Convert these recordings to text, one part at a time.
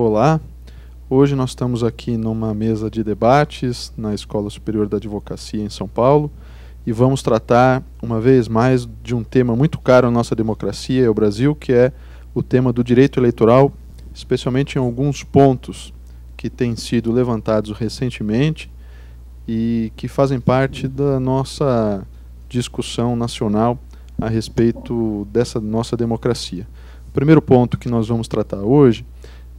Olá, hoje nós estamos aqui numa mesa de debates na Escola Superior da Advocacia em São Paulo e vamos tratar uma vez mais de um tema muito caro à nossa democracia e ao Brasil, que é o tema do direito eleitoral, especialmente em alguns pontos que têm sido levantados recentemente e que fazem parte da nossa discussão nacional a respeito dessa nossa democracia. O primeiro ponto que nós vamos tratar hoje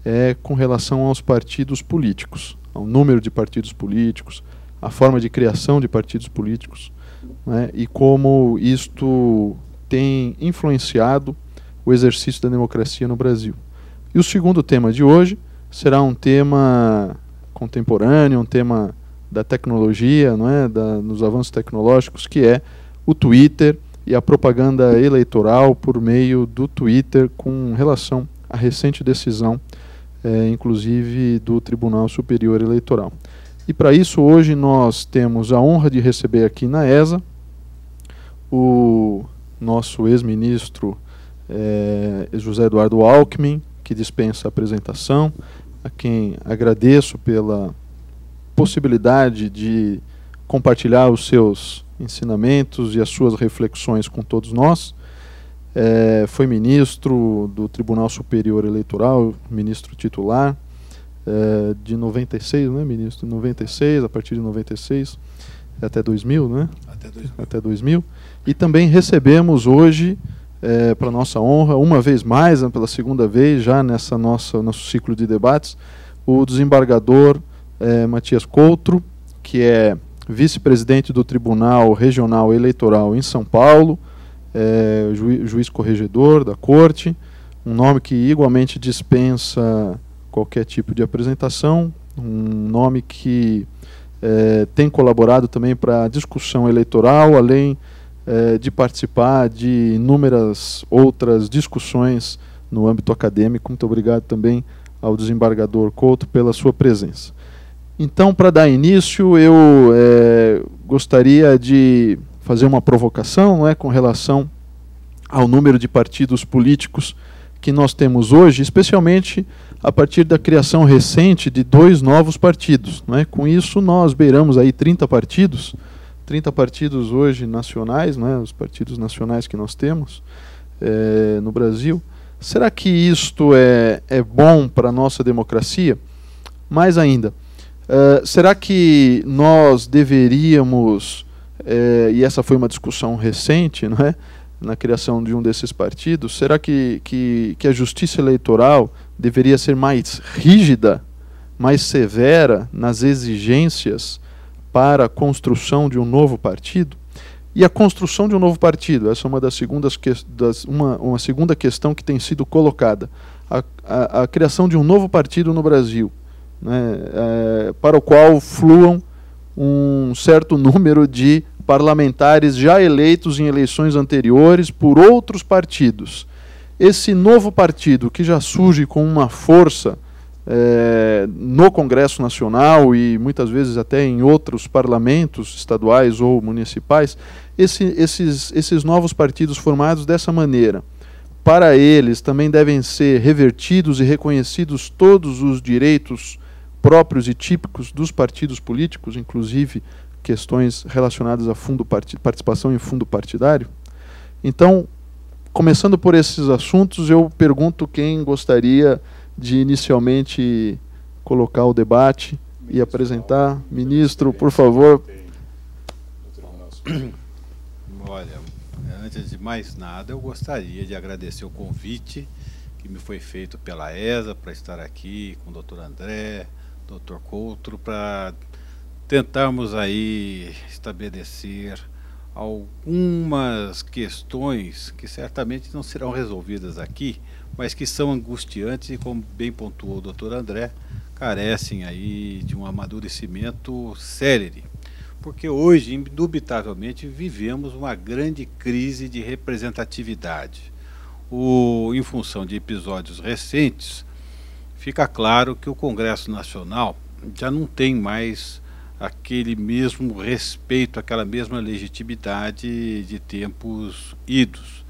é com relação aos partidos políticos, ao número de partidos políticos, a forma de criação de partidos políticos, né, e como isto tem influenciado o exercício da democracia no Brasil. E o segundo tema de hoje será um tema contemporâneo, um tema da tecnologia, não é, nos avanços tecnológicos, que é o Twitter e a propaganda eleitoral por meio do Twitter com relação à recente decisão, inclusive do Tribunal Superior Eleitoral. E para isso hoje nós temos a honra de receber aqui na ESA o nosso ex-ministro José Eduardo Alckmin, que dispensa a apresentação, a quem agradeço pela possibilidade de compartilhar os seus ensinamentos e as suas reflexões com todos nós. Foi ministro do Tribunal Superior Eleitoral, ministro titular, de 96, né, ministro? 96, a partir de 96, até 2000, né? Até 2000. E também recebemos hoje, para nossa honra, uma vez mais, né, pela segunda vez, já nessa nosso ciclo de debates, o desembargador Matias Coutro, que é vice-presidente do Tribunal Regional Eleitoral em São Paulo, juiz corregedor da Corte, um nome que igualmente dispensa qualquer tipo de apresentação, um nome que tem colaborado também para a discussão eleitoral, além de participar de inúmeras outras discussões no âmbito acadêmico. Muito obrigado também ao desembargador Couto pela sua presença. Então, para dar início, eu gostaria de fazer uma provocação, não é, com relação ao número de partidos políticos que nós temos hoje, especialmente a partir da criação recente de 2 novos partidos. Não é? Com isso, nós beiramos aí 30 partidos hoje nacionais, não é? Os partidos nacionais que nós temos no Brasil. Será que isto é bom para a nossa democracia? Mais ainda, será que nós deveríamos, e essa foi uma discussão recente, não é, na criação de um desses partidos, será que a justiça eleitoral deveria ser mais rígida, mais severa nas exigências para a construção de um novo partido? E a construção de um novo partido, essa é uma segunda questão que tem sido colocada. A criação de um novo partido no Brasil, né, para o qual fluam um certo número de parlamentares já eleitos em eleições anteriores por outros partidos. Esse novo partido, que já surge com uma força no Congresso Nacional e muitas vezes até em outros parlamentos estaduais ou municipais, esses novos partidos formados dessa maneira, para eles também devem ser revertidos e reconhecidos todos os direitos próprios e típicos dos partidos políticos, inclusive questões relacionadas a participação em fundo partidário. Então, começando por esses assuntos, eu pergunto quem gostaria de inicialmente colocar o debate e apresentar. Ministro, por favor. Olha, antes de mais nada, eu gostaria de agradecer o convite que me foi feito pela ESA para estar aqui com o doutor André, doutor Coutro, para tentarmos aí estabelecer algumas questões que certamente não serão resolvidas aqui, mas que são angustiantes e, como bem pontuou o doutor André, carecem aí de um amadurecimento célere. Porque hoje, indubitavelmente, vivemos uma grande crise de representatividade. Em função de episódios recentes, fica claro que o Congresso Nacional já não tem mais aquele mesmo respeito, aquela mesma legitimidade de tempos idos.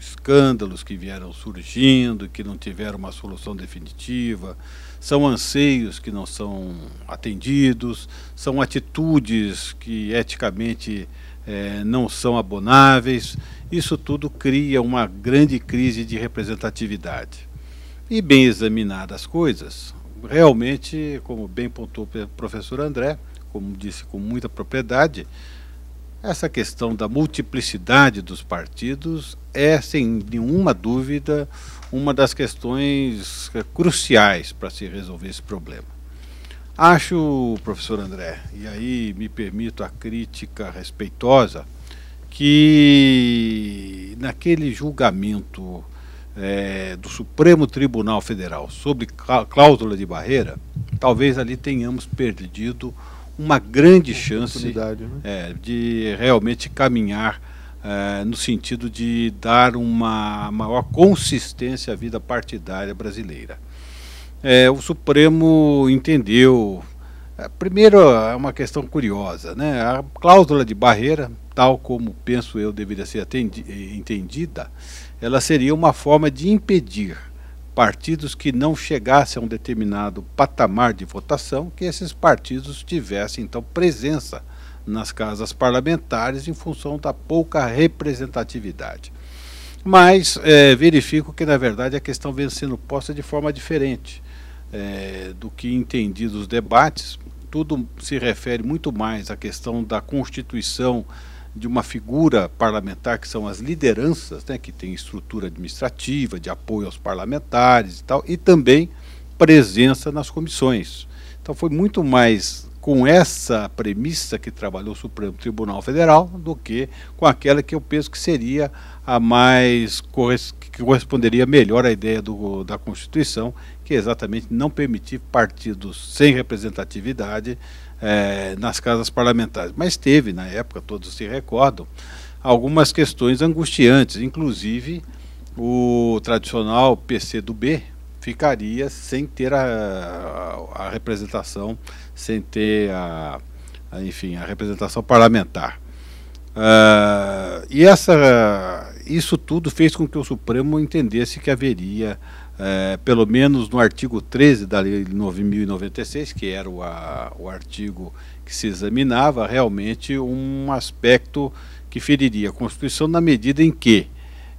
escândalos que vieram surgindo, que não tiveram uma solução definitiva, são anseios que não são atendidos, são atitudes que eticamente não são abonáveis. Isso tudo cria uma grande crise de representatividade. E bem examinadas as coisas, realmente, como bem pontuou o professor André, como disse com muita propriedade, essa questão da multiplicidade dos partidos é, sem nenhuma dúvida, uma das questões cruciais para se resolver esse problema. Acho, professor André, e aí me permito a crítica respeitosa, que naquele julgamento do Supremo Tribunal Federal sobre cláusula de barreira, talvez ali tenhamos perdido uma grande chance, né, de realmente caminhar no sentido de dar uma maior consistência à vida partidária brasileira. O Supremo entendeu, primeiro é uma questão curiosa, né? A cláusula de barreira, tal como penso eu deveria ser entendida, ela seria uma forma de impedir partidos que não chegassem a um determinado patamar de votação, que esses partidos tivessem então presença nas casas parlamentares em função da pouca representatividade. Mas verifico que na verdade a questão vem sendo posta de forma diferente do que entendi dos debates. Tudo se refere muito mais à questão da constituição de uma figura parlamentar, que são as lideranças, né, que tem estrutura administrativa, de apoio aos parlamentares e tal, e também presença nas comissões. Então foi muito mais com essa premissa que trabalhou o Supremo Tribunal Federal do que com aquela que eu penso que seria a mais, que corresponderia melhor à ideia da Constituição, que é exatamente não permitir partidos sem representatividade nas casas parlamentares. Mas teve, na época, todos se recordam, algumas questões angustiantes, inclusive o tradicional PCdoB ficaria sem ter a representação, sem ter enfim, a representação parlamentar. E isso tudo fez com que o Supremo entendesse que haveria, pelo menos no artigo 13 da Lei 9.096, que era o artigo que se examinava, realmente um aspecto que feriria a Constituição, na medida em que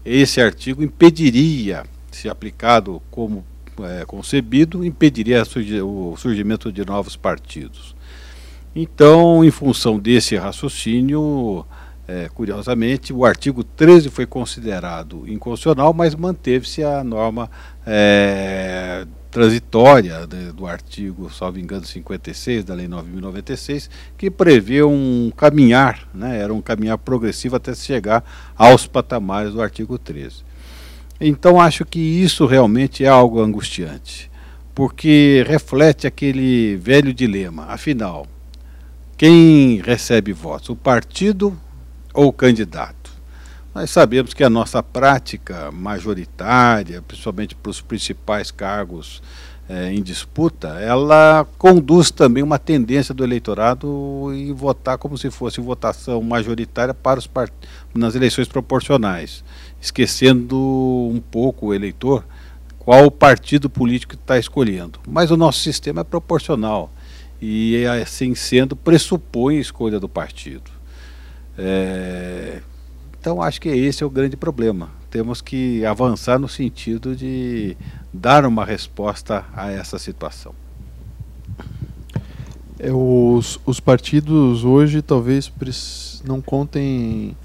esse artigo impediria, se aplicado como concebido, impediria o surgimento de novos partidos. Então, em função desse raciocínio, curiosamente, o artigo 13 foi considerado inconstitucional, mas manteve-se a norma transitória do artigo, salvo engano, 56 da Lei 9.096, que prevê um caminhar, né, era um caminhar progressivo até se chegar aos patamares do artigo 13. Então acho que isso realmente é algo angustiante, porque reflete aquele velho dilema, afinal, quem recebe votos, o partido ou o candidato? Nós sabemos que a nossa prática majoritária, principalmente para os principais cargos em disputa, ela conduz também uma tendência do eleitorado em votar como se fosse votação majoritária para os nas eleições proporcionais, esquecendo um pouco o eleitor qual o partido político está escolhendo. Mas o nosso sistema é proporcional e, assim sendo, pressupõe a escolha do partido. Então acho que esse é o grande problema. Temos que avançar no sentido de dar uma resposta a essa situação. Os partidos hoje talvez não contem,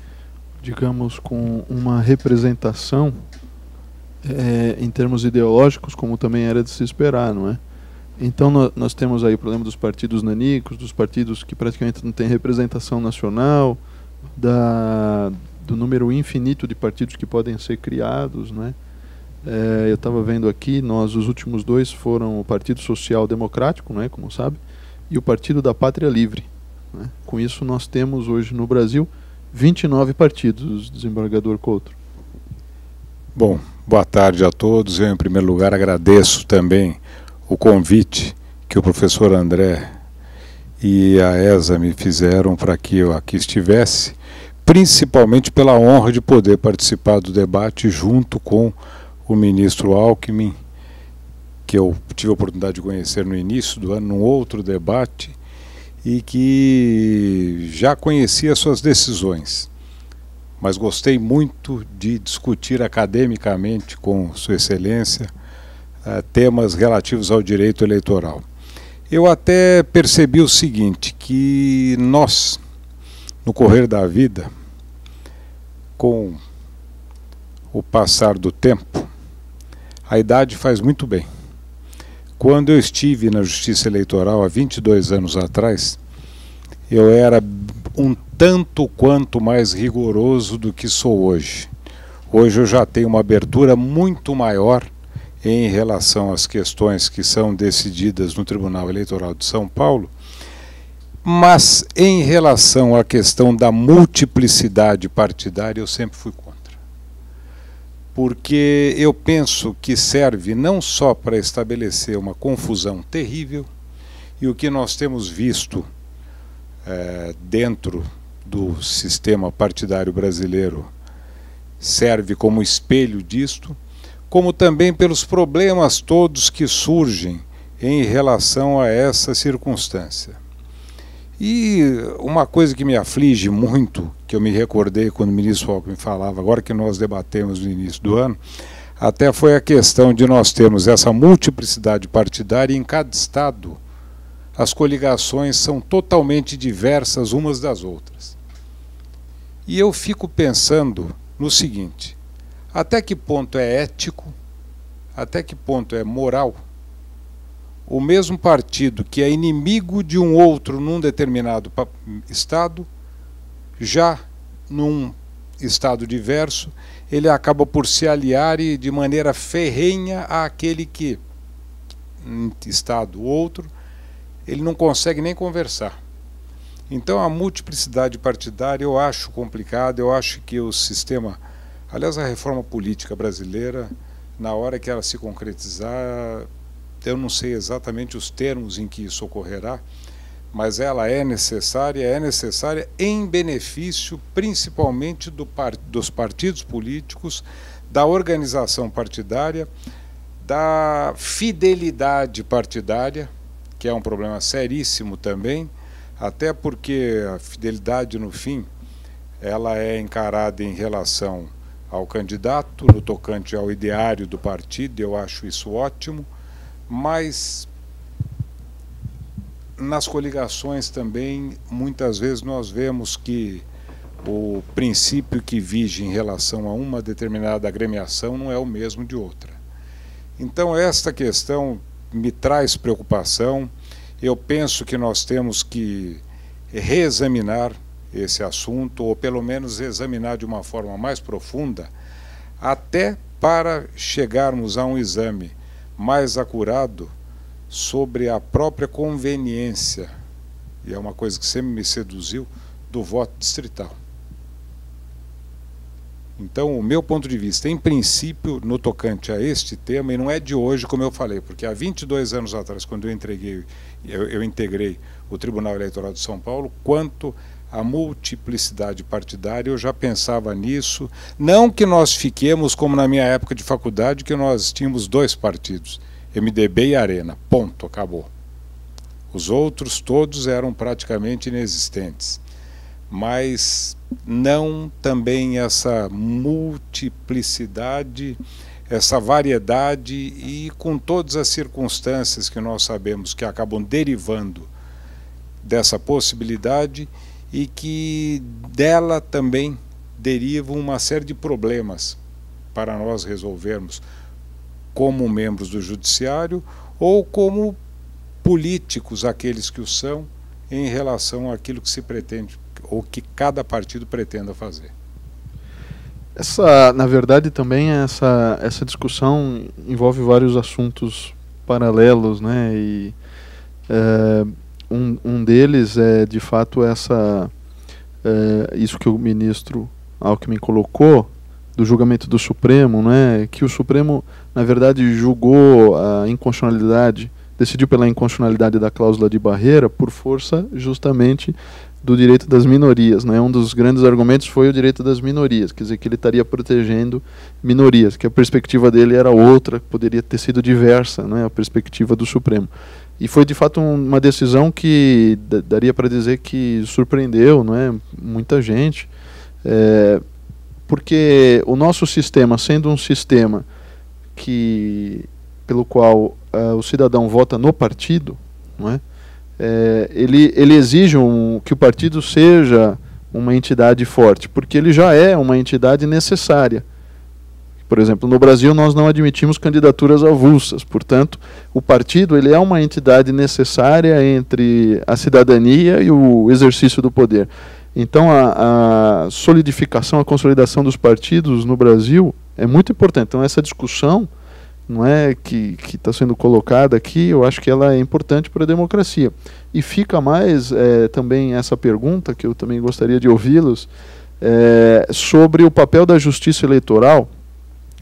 digamos, com uma representação em termos ideológicos, como também era de se esperar, não é? Então nós temos aí o problema dos partidos nanicos, dos partidos que praticamente não têm representação nacional, do número infinito de partidos que podem ser criados, não é? Eu estava vendo aqui, os últimos dois foram o Partido Social Democrático, não é, como sabe, e o Partido da Pátria Livre, né? Com isso nós temos hoje no Brasil 29 partidos, desembargador Couto. Bom, boa tarde a todos. Eu, em primeiro lugar, agradeço também o convite que o professor André e a ESA me fizeram para que eu aqui estivesse, principalmente pela honra de poder participar do debate junto com o ministro Alckmin, que eu tive a oportunidade de conhecer no início do ano, num outro debate, e que já conhecia suas decisões. Mas gostei muito de discutir academicamente com Sua Excelência temas relativos ao direito eleitoral. Eu até percebi o seguinte, que nós, no correr da vida, com o passar do tempo, a idade faz muito bem. Quando eu estive na Justiça Eleitoral há 22 anos atrás, eu era um tanto quanto mais rigoroso do que sou hoje. Hoje eu já tenho uma abertura muito maior em relação às questões que são decididas no Tribunal Eleitoral de São Paulo, mas em relação à questão da multiplicidade partidária eu sempre fui contra. Porque eu penso que serve não só para estabelecer uma confusão terrível, e o que nós temos visto dentro do sistema partidário brasileiro serve como espelho disto, como também pelos problemas todos que surgem em relação a essa circunstância. E uma coisa que me aflige muito, que eu me recordei quando o ministro Alckmin falava, agora que nós debatemos no início do ano, até foi a questão de nós termos essa multiplicidade partidária e em cada estado as coligações são totalmente diversas umas das outras. E eu fico pensando no seguinte, até que ponto é ético, até que ponto é moral, o mesmo partido que é inimigo de um outro num determinado estado, já num estado diverso, ele acaba por se aliar e de maneira ferrenha àquele que, em estado outro, ele não consegue nem conversar. Então a multiplicidade partidária eu acho complicada, eu acho que o sistema, aliás a reforma política brasileira, na hora que ela se concretizar, eu não sei exatamente os termos em que isso ocorrerá, mas ela é necessária em benefício principalmente dos partidos políticos, da organização partidária, da fidelidade partidária, que é um problema seríssimo também, até porque a fidelidade, no fim, ela é encarada em relação ao candidato, no tocante ao ideário do partido, eu acho isso ótimo, mas nas coligações também, muitas vezes nós vemos que o princípio que vige em relação a uma determinada agremiação não é o mesmo de outra. Então esta questão me traz preocupação, eu penso que nós temos que reexaminar esse assunto, ou pelo menos examinar de uma forma mais profunda, até para chegarmos a um exame mais acurado sobre a própria conveniência, e é uma coisa que sempre me seduziu, do voto distrital. Então, o meu ponto de vista, em princípio, no tocante a este tema, e não é de hoje, como eu falei, porque há 22 anos atrás, quando eu integrei o Tribunal Eleitoral de São Paulo, quanto à multiplicidade partidária, eu já pensava nisso. Não que nós fiquemos, como na minha época de faculdade, que nós tínhamos 2 partidos, MDB e Arena, ponto, acabou. Os outros todos eram praticamente inexistentes. Mas não também essa multiplicidade, essa variedade e com todas as circunstâncias que nós sabemos que acabam derivando dessa possibilidade e que dela também derivam uma série de problemas para nós resolvermos como membros do judiciário ou como políticos, aqueles que o são, em relação àquilo que se pretende ou que cada partido pretenda fazer. Na verdade, também essa discussão envolve vários assuntos paralelos, né? E um deles é, de fato, isso que o ministro Alckmin colocou, do julgamento do Supremo, né? Que o Supremo, na verdade, julgou a inconstitucionalidade, decidiu pela inconstitucionalidade da cláusula de barreira por força justamente do direito das minorias, né? Um dos grandes argumentos foi o direito das minorias, quer dizer, que ele estaria protegendo minorias, que a perspectiva dele era outra, poderia ter sido diversa, né? A perspectiva do Supremo. E foi de fato uma decisão que daria para dizer que surpreendeu, não é, muita gente, porque o nosso sistema, sendo um sistema pelo qual o cidadão vota no partido, não é? Ele exige que o partido seja uma entidade forte, porque ele já é uma entidade necessária. Por exemplo, no Brasil nós não admitimos candidaturas avulsas, portanto, o partido ele é uma entidade necessária entre a cidadania e o exercício do poder. Então a solidificação, a consolidação dos partidos no Brasil é muito importante. Então essa discussão, não é, que está sendo colocada aqui, eu acho que ela é importante para a democracia. E fica mais também essa pergunta, que eu também gostaria de ouvi-los, sobre o papel da justiça eleitoral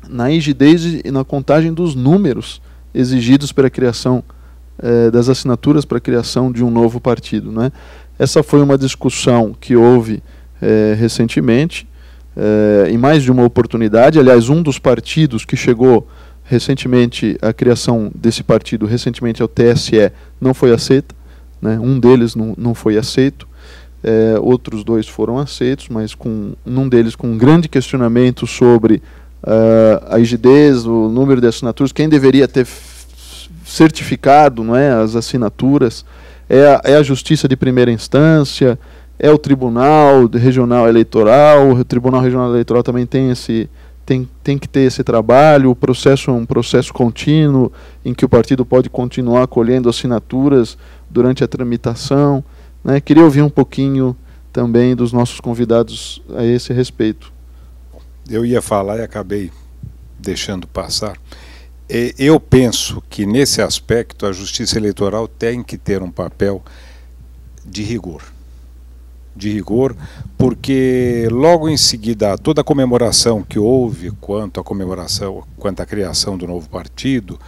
na rigidez e na contagem dos números exigidos para a criação das assinaturas para a criação de um novo partido, né? Essa foi uma discussão que houve recentemente, em mais de uma oportunidade. Aliás, um dos partidos que chegou recentemente, a criação desse partido recentemente ao TSE não foi aceita, né? Um deles não foi aceito, outros dois foram aceitos, mas um deles com um grande questionamento sobre a rigidez, o número de assinaturas, quem deveria ter certificado, não é, as assinaturas, é a Justiça de Primeira Instância, é o Tribunal Regional Eleitoral. O Tribunal Regional Eleitoral também tem que ter esse trabalho. O processo é um processo contínuo, em que o partido pode continuar colhendo assinaturas durante a tramitação, né? Queria ouvir um pouquinho também dos nossos convidados a esse respeito. Eu ia falar e acabei deixando passar. Eu penso que, nesse aspecto, a Justiça Eleitoral tem que ter um papel de rigor. De rigor, porque logo em seguida, toda a comemoração que houve quanto à criação do novo partido,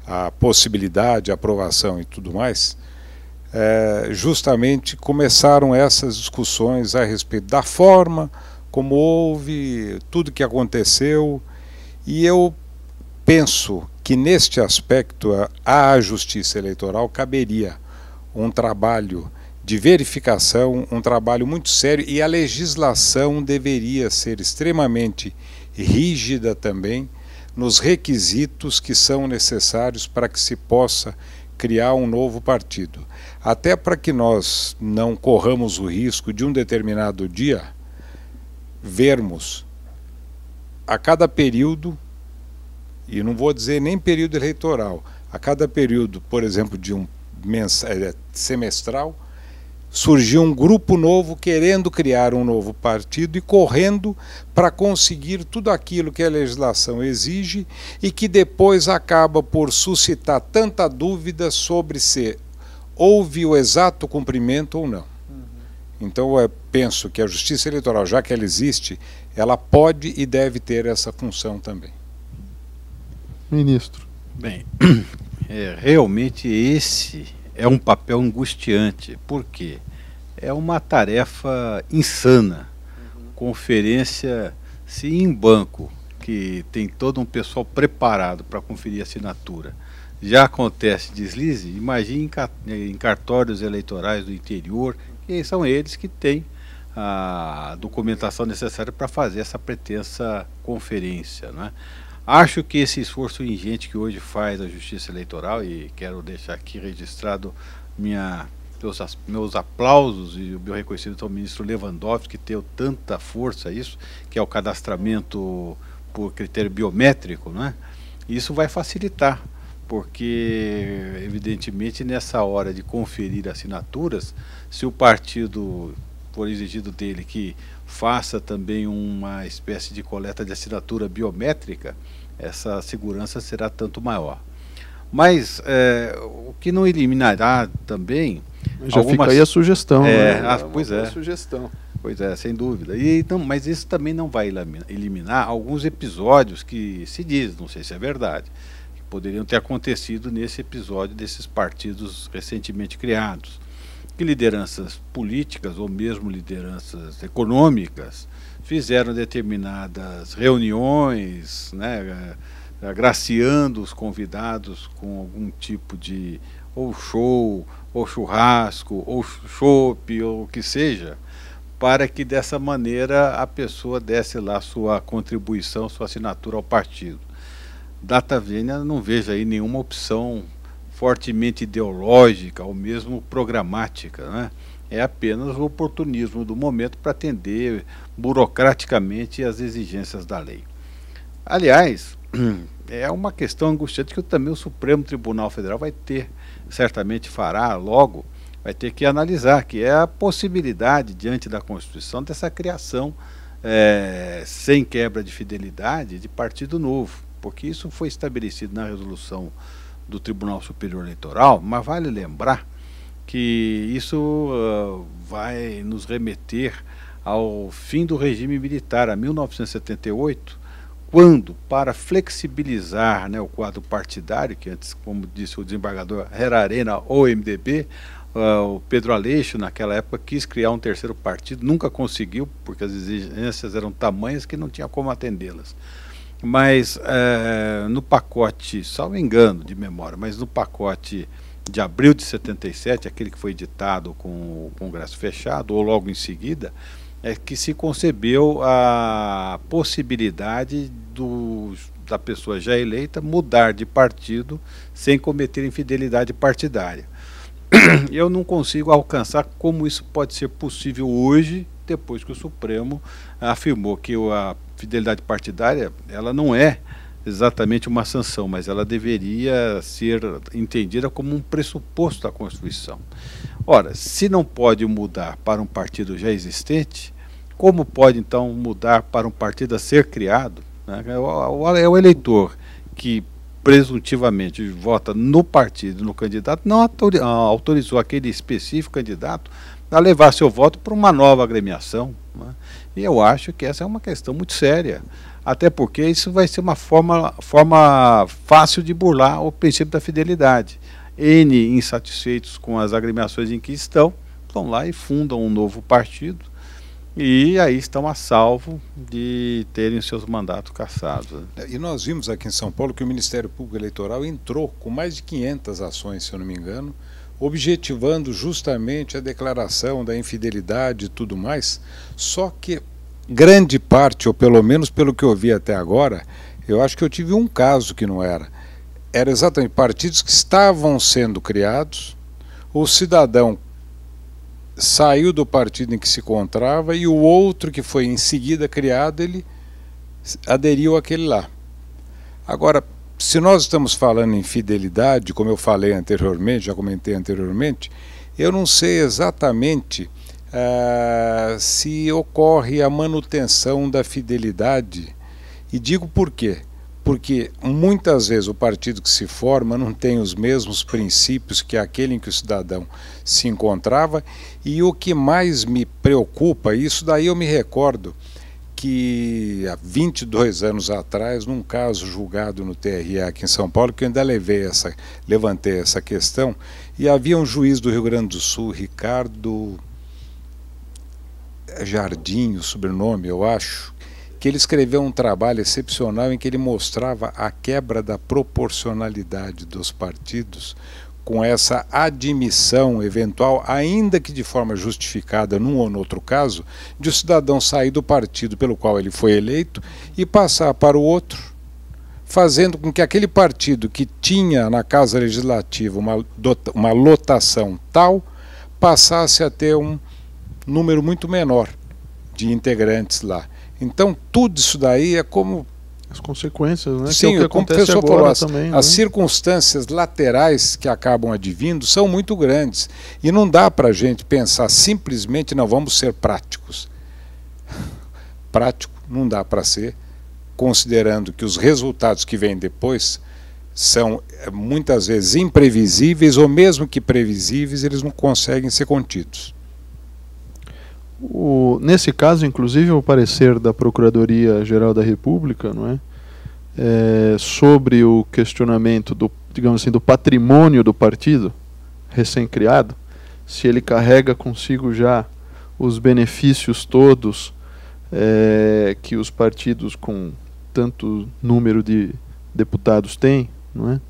a possibilidade, a aprovação e tudo mais, justamente começaram essas discussões a respeito da forma como houve, tudo que aconteceu, e eu penso que neste aspecto à Justiça Eleitoral caberia um trabalho de verificação, um trabalho muito sério, e a legislação deveria ser extremamente rígida também nos requisitos que são necessários para que se possa criar um novo partido. Até para que nós não corramos o risco de um determinado dia vermos a cada período, e não vou dizer nem período eleitoral, a cada período, por exemplo, de um semestral, surgiu um grupo novo querendo criar um novo partido e correndo para conseguir tudo aquilo que a legislação exige, e que depois acaba por suscitar tanta dúvida sobre se houve o exato cumprimento ou não. Então eu penso que a Justiça Eleitoral, já que ela existe, ela pode e deve ter essa função também. Ministro. Bem, realmente esse é um papel angustiante, porque é uma tarefa insana. Conferência-se em banco, que tem todo um pessoal preparado para conferir assinatura. Já acontece deslize, imagine em cartórios eleitorais do interior, e são eles que têm a documentação necessária para fazer essa pretensa conferência, né? Acho que esse esforço ingente que hoje faz a Justiça Eleitoral, e quero deixar aqui registrado meus aplausos e o meu reconhecimento ao ministro Lewandowski, que deu tanta força a isso, que é o cadastramento por critério biométrico, né? Isso vai facilitar, porque evidentemente nessa hora de conferir assinaturas, se o partido for exigido dele que faça também uma espécie de coleta de assinatura biométrica, essa segurança será tanto maior. Mas o que não eliminará também... Já fica aí a sugestão. Pois é. Sugestão. Pois é, sem dúvida. Mas isso também não vai eliminar alguns episódios que se diz, não sei se é verdade, poderiam ter acontecido nesse episódio desses partidos recentemente criados, que lideranças políticas ou mesmo lideranças econômicas fizeram determinadas reuniões, né, agraciando os convidados com algum tipo de ou show, ou churrasco, ou chopp, ou o que seja, para que dessa maneira a pessoa desse lá sua contribuição, sua assinatura ao partido. Data vênia, não vejo aí nenhuma opção fortemente ideológica ou mesmo programática, né? É apenas o oportunismo do momento para atender burocraticamente às exigências da lei. Aliás, é uma questão angustiante que também o Supremo Tribunal Federal vai ter, certamente fará logo, vai ter que analisar, que é a possibilidade, diante da Constituição, dessa criação sem quebra de fidelidade de partido novo, porque isso foi estabelecido na resolução do Tribunal Superior Eleitoral, mas vale lembrar que isso vai nos remeter ao fim do regime militar, a 1978, quando, para flexibilizar, né, o quadro partidário, que antes, como disse o desembargador, era Arena ou MDB, o Pedro Aleixo, naquela época, quis criar um terceiro partido, nunca conseguiu, porque as exigências eram tamanhas que não tinha como atendê-las. Mas no pacote, salvo engano de memória, mas no pacote de abril de 77, aquele que foi editado com o Congresso fechado, ou logo em seguida, é que se concebeu a possibilidade da pessoa já eleita mudar de partido sem cometer infidelidade partidária. Eu não consigo alcançar como isso pode ser possível hoje, depois que o Supremo afirmou que a fidelidade partidária ela não é exatamente uma sanção, mas ela deveria ser entendida como um pressuposto da Constituição. Ora, se não pode mudar para um partido já existente, como pode então mudar para um partido a ser criado? Né? É o eleitor que presuntivamente vota no partido, no candidato, não autorizou aquele específico candidato a levar seu voto para uma nova agremiação, né? E eu acho que essa é uma questão muito séria, até porque isso vai ser uma forma fácil de burlar o princípio da fidelidade. N insatisfeitos com as agremiações em que estão, vão lá e fundam um novo partido, e aí estão a salvo de terem seus mandatos cassados. E nós vimos aqui em São Paulo que o Ministério Público Eleitoral entrou com mais de 500 ações, se eu não me engano, objetivando justamente a declaração da infidelidade e tudo mais, só que grande parte, ou pelo menos pelo que eu vi até agora, eu acho que eu tive um caso que não era exatamente partidos que estavam sendo criados, o cidadão saiu do partido em que se encontrava e o outro que foi em seguida criado, ele aderiu àquele lá. Agora, se nós estamos falando em fidelidade, como eu falei anteriormente, já comentei anteriormente, eu não sei exatamente se ocorre a manutenção da fidelidade, e digo por quê? Porque muitas vezes o partido que se forma não tem os mesmos princípios que aquele em que o cidadão se encontrava, e o que mais me preocupa, isso daí eu me recordo, que há 22 anos atrás, num caso julgado no TRE aqui em São Paulo, que eu ainda levantei essa questão, e havia um juiz do Rio Grande do Sul, Ricardo Jardim, o sobrenome, eu acho, que ele escreveu um trabalho excepcional em que ele mostrava a quebra da proporcionalidade dos partidos com essa admissão eventual, ainda que de forma justificada num ou no outro caso, de o cidadão sair do partido pelo qual ele foi eleito e passar para o outro, fazendo com que aquele partido que tinha na Casa Legislativa uma lotação tal, passasse a ter um número muito menor de integrantes lá. Então tudo isso daí é como... as consequências, né? Sim, que é o que acontece agora também. As circunstâncias laterais que acabam advindo são muito grandes. E não dá para a gente pensar simplesmente, não, vamos ser práticos. Prático não dá para ser, considerando que os resultados que vêm depois são muitas vezes imprevisíveis, ou mesmo que previsíveis, eles não conseguem ser contidos. Nesse caso, inclusive, o parecer da Procuradoria-Geral da República, não é? Sobre o questionamento do, digamos assim, do patrimônio do partido recém-criado, se ele carrega consigo já os benefícios todos que os partidos com tanto número de deputados têm, não é?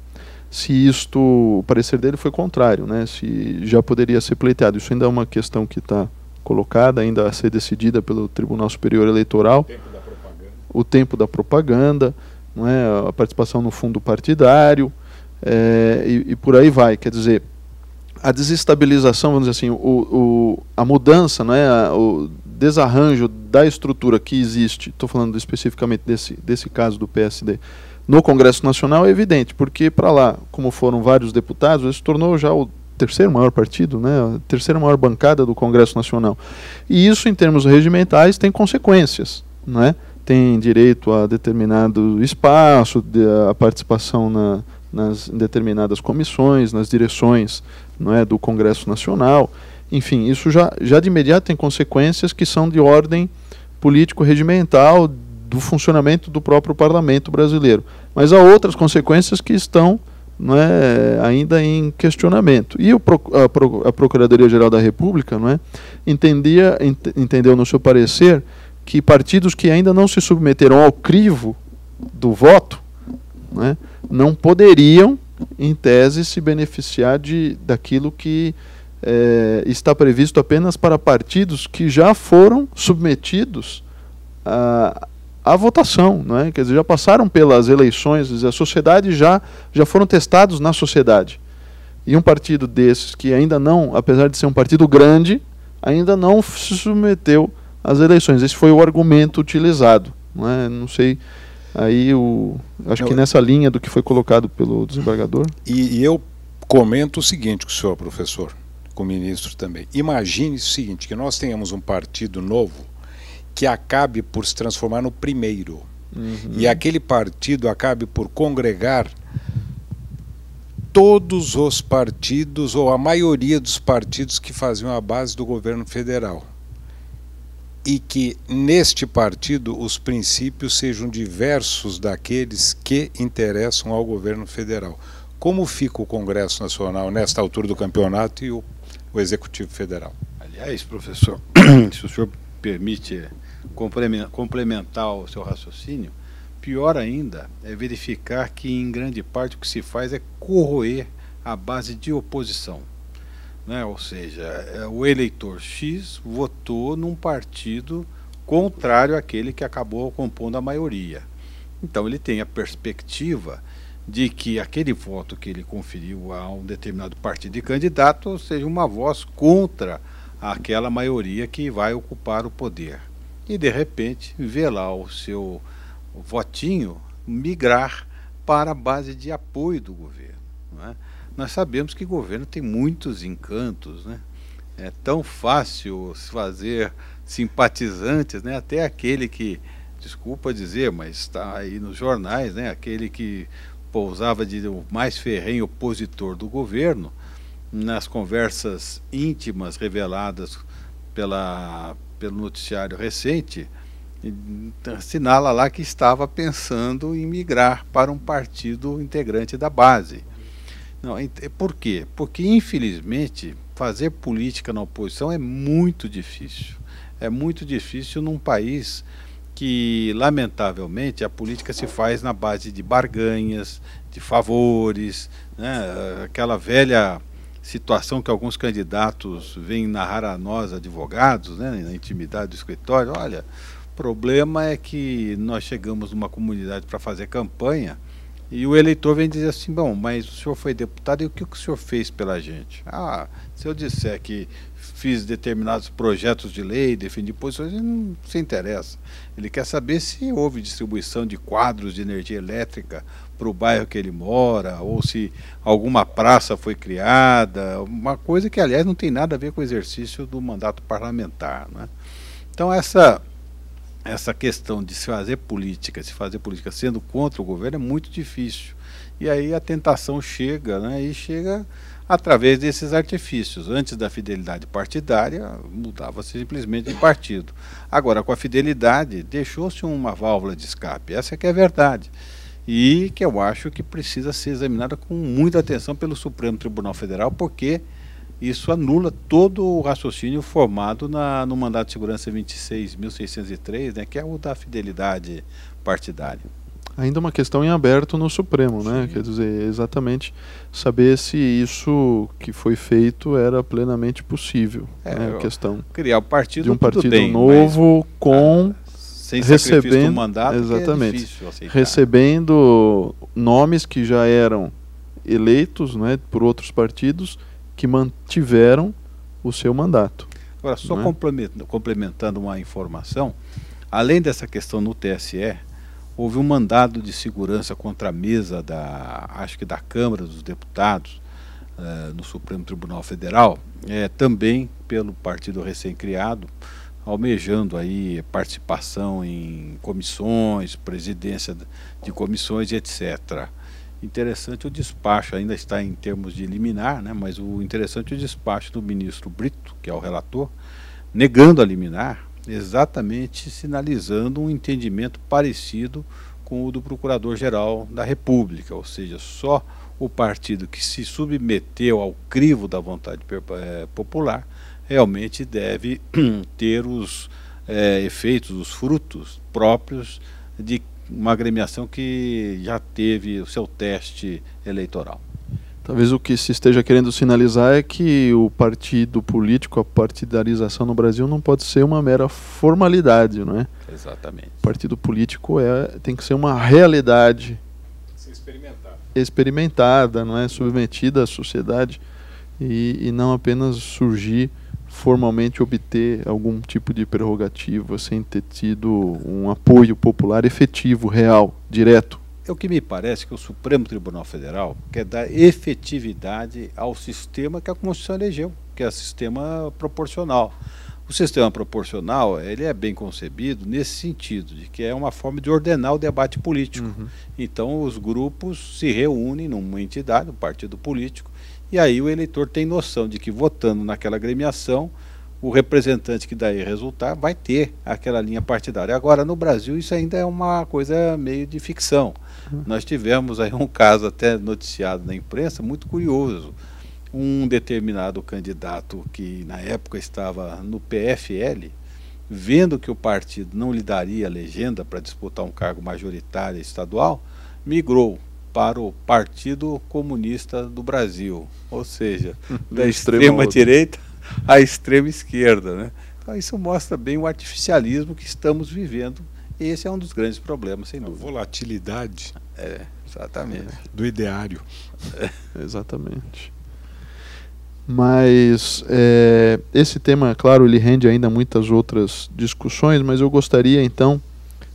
Se isto, o parecer dele foi contrário, né? Se já poderia ser pleiteado. Isso ainda é uma questão que está colocada, ainda a ser decidida pelo Tribunal Superior Eleitoral. O tempo da propaganda, não é? A participação no fundo partidário, e por aí vai. Quer dizer, a desestabilização, vamos dizer assim, a mudança, não é? O desarranjo da estrutura que existe, estou falando especificamente desse caso do PSD, no Congresso Nacional é evidente, porque para lá, como foram vários deputados, ele se tornou já o terceiro maior partido, né, a terceira maior bancada do Congresso Nacional. E isso, em termos regimentais, tem consequências, né? Tem direito a determinado espaço, a participação em determinadas comissões, nas direções, não é, do Congresso Nacional. Enfim, isso já de imediato tem consequências que são de ordem político-regimental, do funcionamento do próprio parlamento brasileiro. Mas há outras consequências que estão, não é, ainda em questionamento. E a Procuradoria-Geral da República, não é, entendeu no seu parecer que partidos que ainda não se submeteram ao crivo do voto, não é, não poderiam, em tese, se beneficiar daquilo que está previsto apenas para partidos que já foram submetidos a votação, não é? Quer dizer, já passaram pelas eleições, a sociedade já foram testados na sociedade. E um partido desses que ainda não, apesar de ser um partido grande, ainda não se submeteu às eleições. Esse foi o argumento utilizado, não é? Não sei, aí acho que nessa linha do que foi colocado pelo desembargador. E eu comento o seguinte com o senhor, professor, com o ministro também. Imagine o seguinte, que nós tenhamos um partido novo que acabe por se transformar no primeiro. Uhum. E aquele partido acabe por congregar todos os partidos, ou a maioria dos partidos que faziam a base do governo federal. E que neste partido os princípios sejam diversos daqueles que interessam ao governo federal. Como fica o Congresso Nacional nesta altura do campeonato e o Executivo Federal? Aliás, professor, se o senhor permite complementar o seu raciocínio, pior ainda é verificar que em grande parte o que se faz é corroer a base de oposição, né? Ou seja, o eleitor X votou num partido contrário àquele que acabou compondo a maioria. Então ele tem a perspectiva de que aquele voto que ele conferiu a um determinado partido e candidato seja uma voz contra aquela maioria que vai ocupar o poder. E de repente vê lá o seu votinho migrar para a base de apoio do governo, não é? Nós sabemos que o governo tem muitos encantos, né? É tão fácil fazer simpatizantes, né? Até aquele que, desculpa dizer, mas está aí nos jornais, né? Aquele que pousava de o mais ferrenho opositor do governo, nas conversas íntimas reveladas pelo noticiário recente, assinala lá que estava pensando em migrar para um partido integrante da base. Não, por quê? Porque, infelizmente, fazer política na oposição é muito difícil. É muito difícil num país que, lamentavelmente, a política se faz na base de barganhas, de favores, né? Aquela velha situação que alguns candidatos vêm narrar a nós, advogados, né, na intimidade do escritório. Olha, o problema é que nós chegamos numa comunidade para fazer campanha e o eleitor vem dizer assim, bom, mas o senhor foi deputado e o que o senhor fez pela gente? Ah, se eu disser que fiz determinados projetos de lei, defendi posições, ele não se interessa. Ele quer saber se houve distribuição de quadros de energia elétrica para o bairro que ele mora, ou se alguma praça foi criada, uma coisa que, aliás, não tem nada a ver com o exercício do mandato parlamentar, né? Então, essa questão de se fazer política sendo contra o governo é muito difícil. E aí a tentação chega, né? E chega através desses artifícios. Antes da fidelidade partidária, mudava-se simplesmente de partido. Agora, com a fidelidade, deixou-se uma válvula de escape. Essa é que é a verdade. E que eu acho que precisa ser examinada com muita atenção pelo Supremo Tribunal Federal, porque isso anula todo o raciocínio formado no mandato de segurança 26.603, né, que é o da fidelidade partidária. Ainda uma questão em aberto no Supremo, né? Sim. Quer dizer, exatamente saber se isso que foi feito era plenamente possível. Né? A questão criar o partido de um partido bem, novo com sem sacrifício do mandato, exatamente, que é difícil aceitar. Recebendo nomes que já eram eleitos, né, por outros partidos que mantiveram o seu mandato. Agora, só né? complementando uma informação, além dessa questão no TSE, houve um mandado de segurança contra a mesa acho que da Câmara dos Deputados, no Supremo Tribunal Federal, também pelo partido recém-criado, almejando aí participação em comissões, presidência de comissões, etc. Interessante o despacho, ainda está em termos de liminar, né, mas o interessante é o despacho do ministro Brito, que é o relator, negando a liminar, exatamente sinalizando um entendimento parecido com o do Procurador-Geral da República, ou seja, só o partido que se submeteu ao crivo da vontade popular realmente deve ter os efeitos, os frutos próprios de uma agremiação que já teve o seu teste eleitoral. Talvez o que se esteja querendo sinalizar é que o partido político, a partidarização no Brasil não pode ser uma mera formalidade, não é? Exatamente. O partido político tem que ser uma realidade experimentada, não é? Submetida à sociedade e não apenas surgir formalmente, obter algum tipo de prerrogativa sem ter tido um apoio popular efetivo, real, direto. É o que me parece que o Supremo Tribunal Federal quer dar efetividade ao sistema que a Constituição elegeu, que é o sistema proporcional. O sistema proporcional, ele é bem concebido nesse sentido, de que é uma forma de ordenar o debate político. Então os grupos se reúnem numa entidade, um partido político, e aí o eleitor tem noção de que votando naquela agremiação, o representante que daí resultar vai ter aquela linha partidária. Agora, no Brasil, isso ainda é uma coisa meio de ficção. Nós tivemos aí um caso até noticiado na imprensa, muito curioso. Um determinado candidato que na época estava no PFL, vendo que o partido não lhe daria legenda para disputar um cargo majoritário estadual, migrou para o Partido Comunista do Brasil, ou seja, da extrema-direita à extrema-esquerda, né? Então isso mostra bem o artificialismo que estamos vivendo. Esse é um dos grandes problemas, sem dúvida. A volatilidade exatamente. Do ideário. Exatamente. Mas esse tema, claro, ele rende ainda muitas outras discussões, mas eu gostaria então,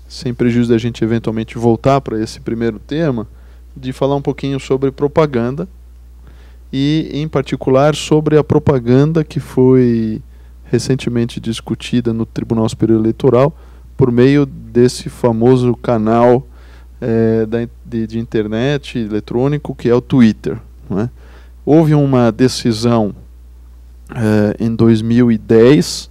sem prejuízo da gente eventualmente voltar para esse primeiro tema, de falar um pouquinho sobre propaganda e, em particular, sobre a propaganda que foi recentemente discutida no Tribunal Superior Eleitoral por meio desse famoso canal de internet eletrônico que é o Twitter, não é? Houve uma decisão em 2010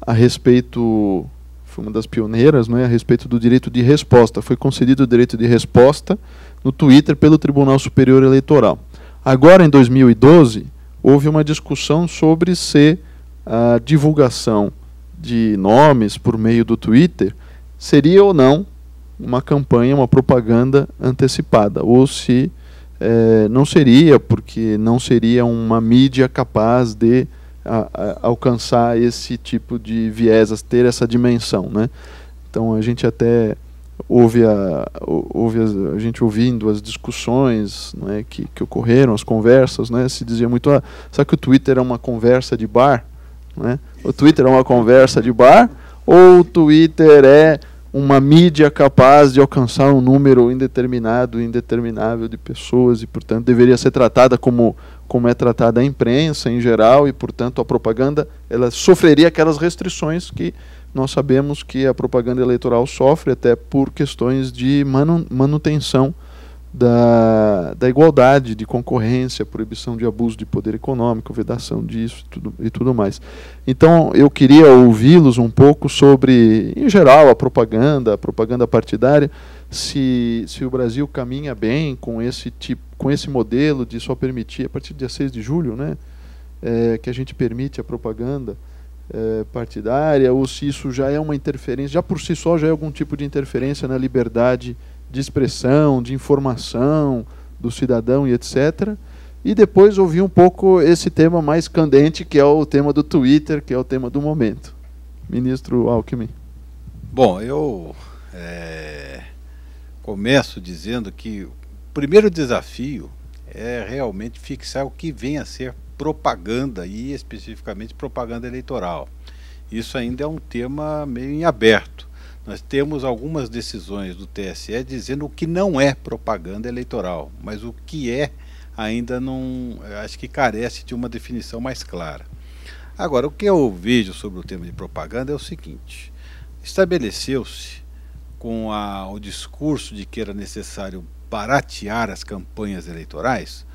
a respeito, foi uma das pioneiras, não é, a respeito do direito de resposta. Foi concedido o direito de resposta no Twitter pelo Tribunal Superior Eleitoral. Agora, em 2012, houve uma discussão sobre se a divulgação de nomes por meio do Twitter seria ou não uma campanha, uma propaganda antecipada, ou se não seria, porque não seria uma mídia capaz de alcançar esse tipo de viés, ter essa dimensão, né? Então a gente até ouve a gente ouvindo as discussões, né, que ocorreram, as conversas, né, se dizia muito, será que o Twitter é uma conversa de bar? Né? O Twitter é uma conversa de bar ou o Twitter é uma mídia capaz de alcançar um número indeterminado, indeterminável de pessoas e, portanto, deveria ser tratada como é tratada a imprensa em geral e, portanto, a propaganda ela sofreria aquelas restrições que nós sabemos que a propaganda eleitoral sofre até por questões de manutenção da igualdade, de concorrência, proibição de abuso de poder econômico, vedação disso e tudo mais. Então, eu queria ouvi-los um pouco sobre, em geral, a propaganda partidária, se o Brasil caminha bem com esse modelo de só permitir, a partir do dia 6 de julho, né, que a gente permite a propaganda partidária, ou se isso já é uma interferência, já por si só já é algum tipo de interferência na liberdade de expressão, de informação do cidadão e etc. E depois ouvir um pouco esse tema mais candente, que é o tema do Twitter, que é o tema do momento. Ministro Alckmin. Bom, eu começo dizendo que o primeiro desafio é realmente fixar o que vem a ser propaganda e especificamente propaganda eleitoral. Isso ainda é um tema meio em aberto. Nós temos algumas decisões do TSE dizendo o que não é propaganda eleitoral, mas o que é ainda não, acho que carece de uma definição mais clara. Agora, o que eu vejo sobre o tema de propaganda é o seguinte: estabeleceu-se com o discurso de que era necessário baratear as campanhas eleitorais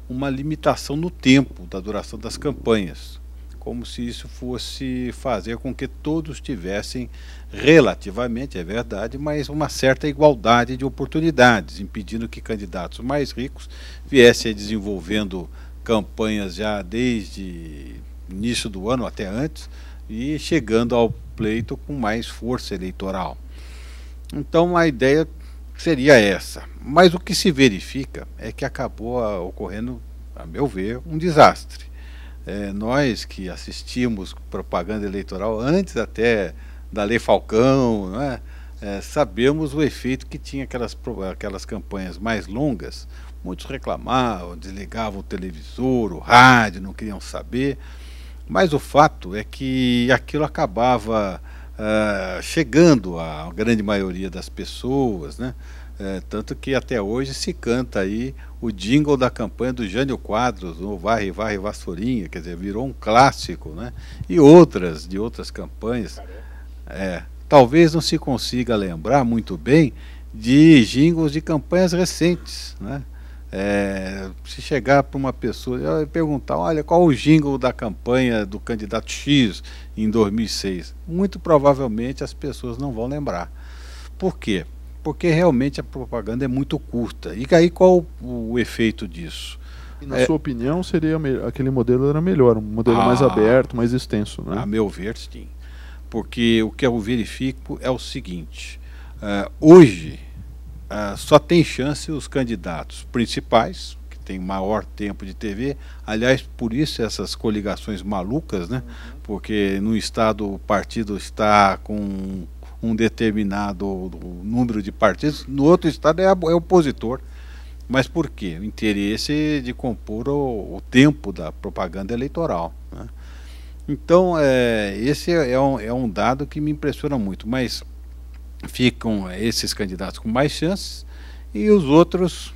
uma limitação no tempo da duração das campanhas, como se isso fosse fazer com que todos tivessem relativamente, é verdade, mas uma certa igualdade de oportunidades, impedindo que candidatos mais ricos viessem desenvolvendo campanhas já desde início do ano até antes e chegando ao pleito com mais força eleitoral. Então a ideia seria essa, mas o que se verifica é que acabou ocorrendo, a meu ver, um desastre. Nós que assistimos propaganda eleitoral antes até da Lei Falcão, né, sabemos o efeito que tinha aquelas campanhas mais longas. Muitos reclamavam, desligavam o televisor, o rádio, não queriam saber, mas o fato é que aquilo acabava chegando à grande maioria das pessoas, né? Tanto que até hoje se canta aí o jingle da campanha do Jânio Quadros, o Varre, Varre, Vassourinha, quer dizer, virou um clássico, né? E de outras campanhas. Talvez não se consiga lembrar muito bem de jingles de campanhas recentes, né? Se chegar para uma pessoa e perguntar, olha, qual o jingle da campanha do candidato X em 2006? Muito provavelmente as pessoas não vão lembrar. Por quê? Porque realmente a propaganda é muito curta. E aí qual o efeito disso? E na sua opinião, seria aquele modelo era melhor, um modelo mais aberto, mais extenso, né? A meu ver, sim. Porque o que eu verifico é o seguinte: hoje só tem chance os candidatos principais, que têm maior tempo de TV. Aliás, por isso essas coligações malucas, né? Porque no estado o partido está com um determinado número de partidos, no outro estado é opositor. Mas por quê? O interesse de compor o tempo da propaganda eleitoral, né? Então, esse é um dado que me impressiona muito, mas ficam esses candidatos com mais chances e os outros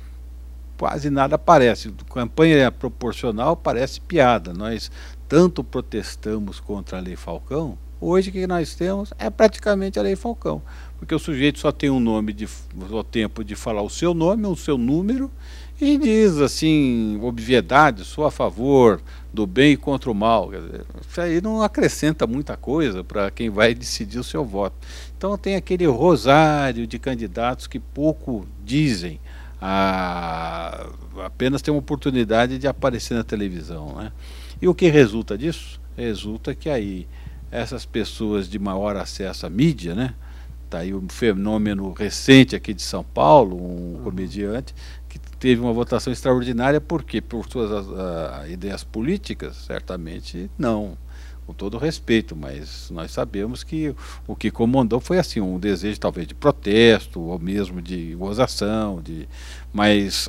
quase nada aparece. Campanha proporcional parece piada. Nós tanto protestamos contra a Lei Falcão. Hoje o que nós temos é praticamente a Lei Falcão, porque o sujeito só tem o tempo de falar o seu nome, o seu número, e diz assim, obviedade, sou a favor do bem e contra o mal. Quer dizer, isso aí não acrescenta muita coisa para quem vai decidir o seu voto. Então tem aquele rosário de candidatos que pouco dizem, apenas tem uma oportunidade de aparecer na televisão, né? E o que resulta disso? Resulta que aí essas pessoas de maior acesso à mídia, né? Está aí um fenômeno recente aqui de São Paulo, um comediante que teve uma votação extraordinária. Por quê? Por suas ideias políticas? Certamente não, com todo respeito, mas nós sabemos que o que comandou foi assim, um desejo talvez de protesto, ou mesmo de gozação, mas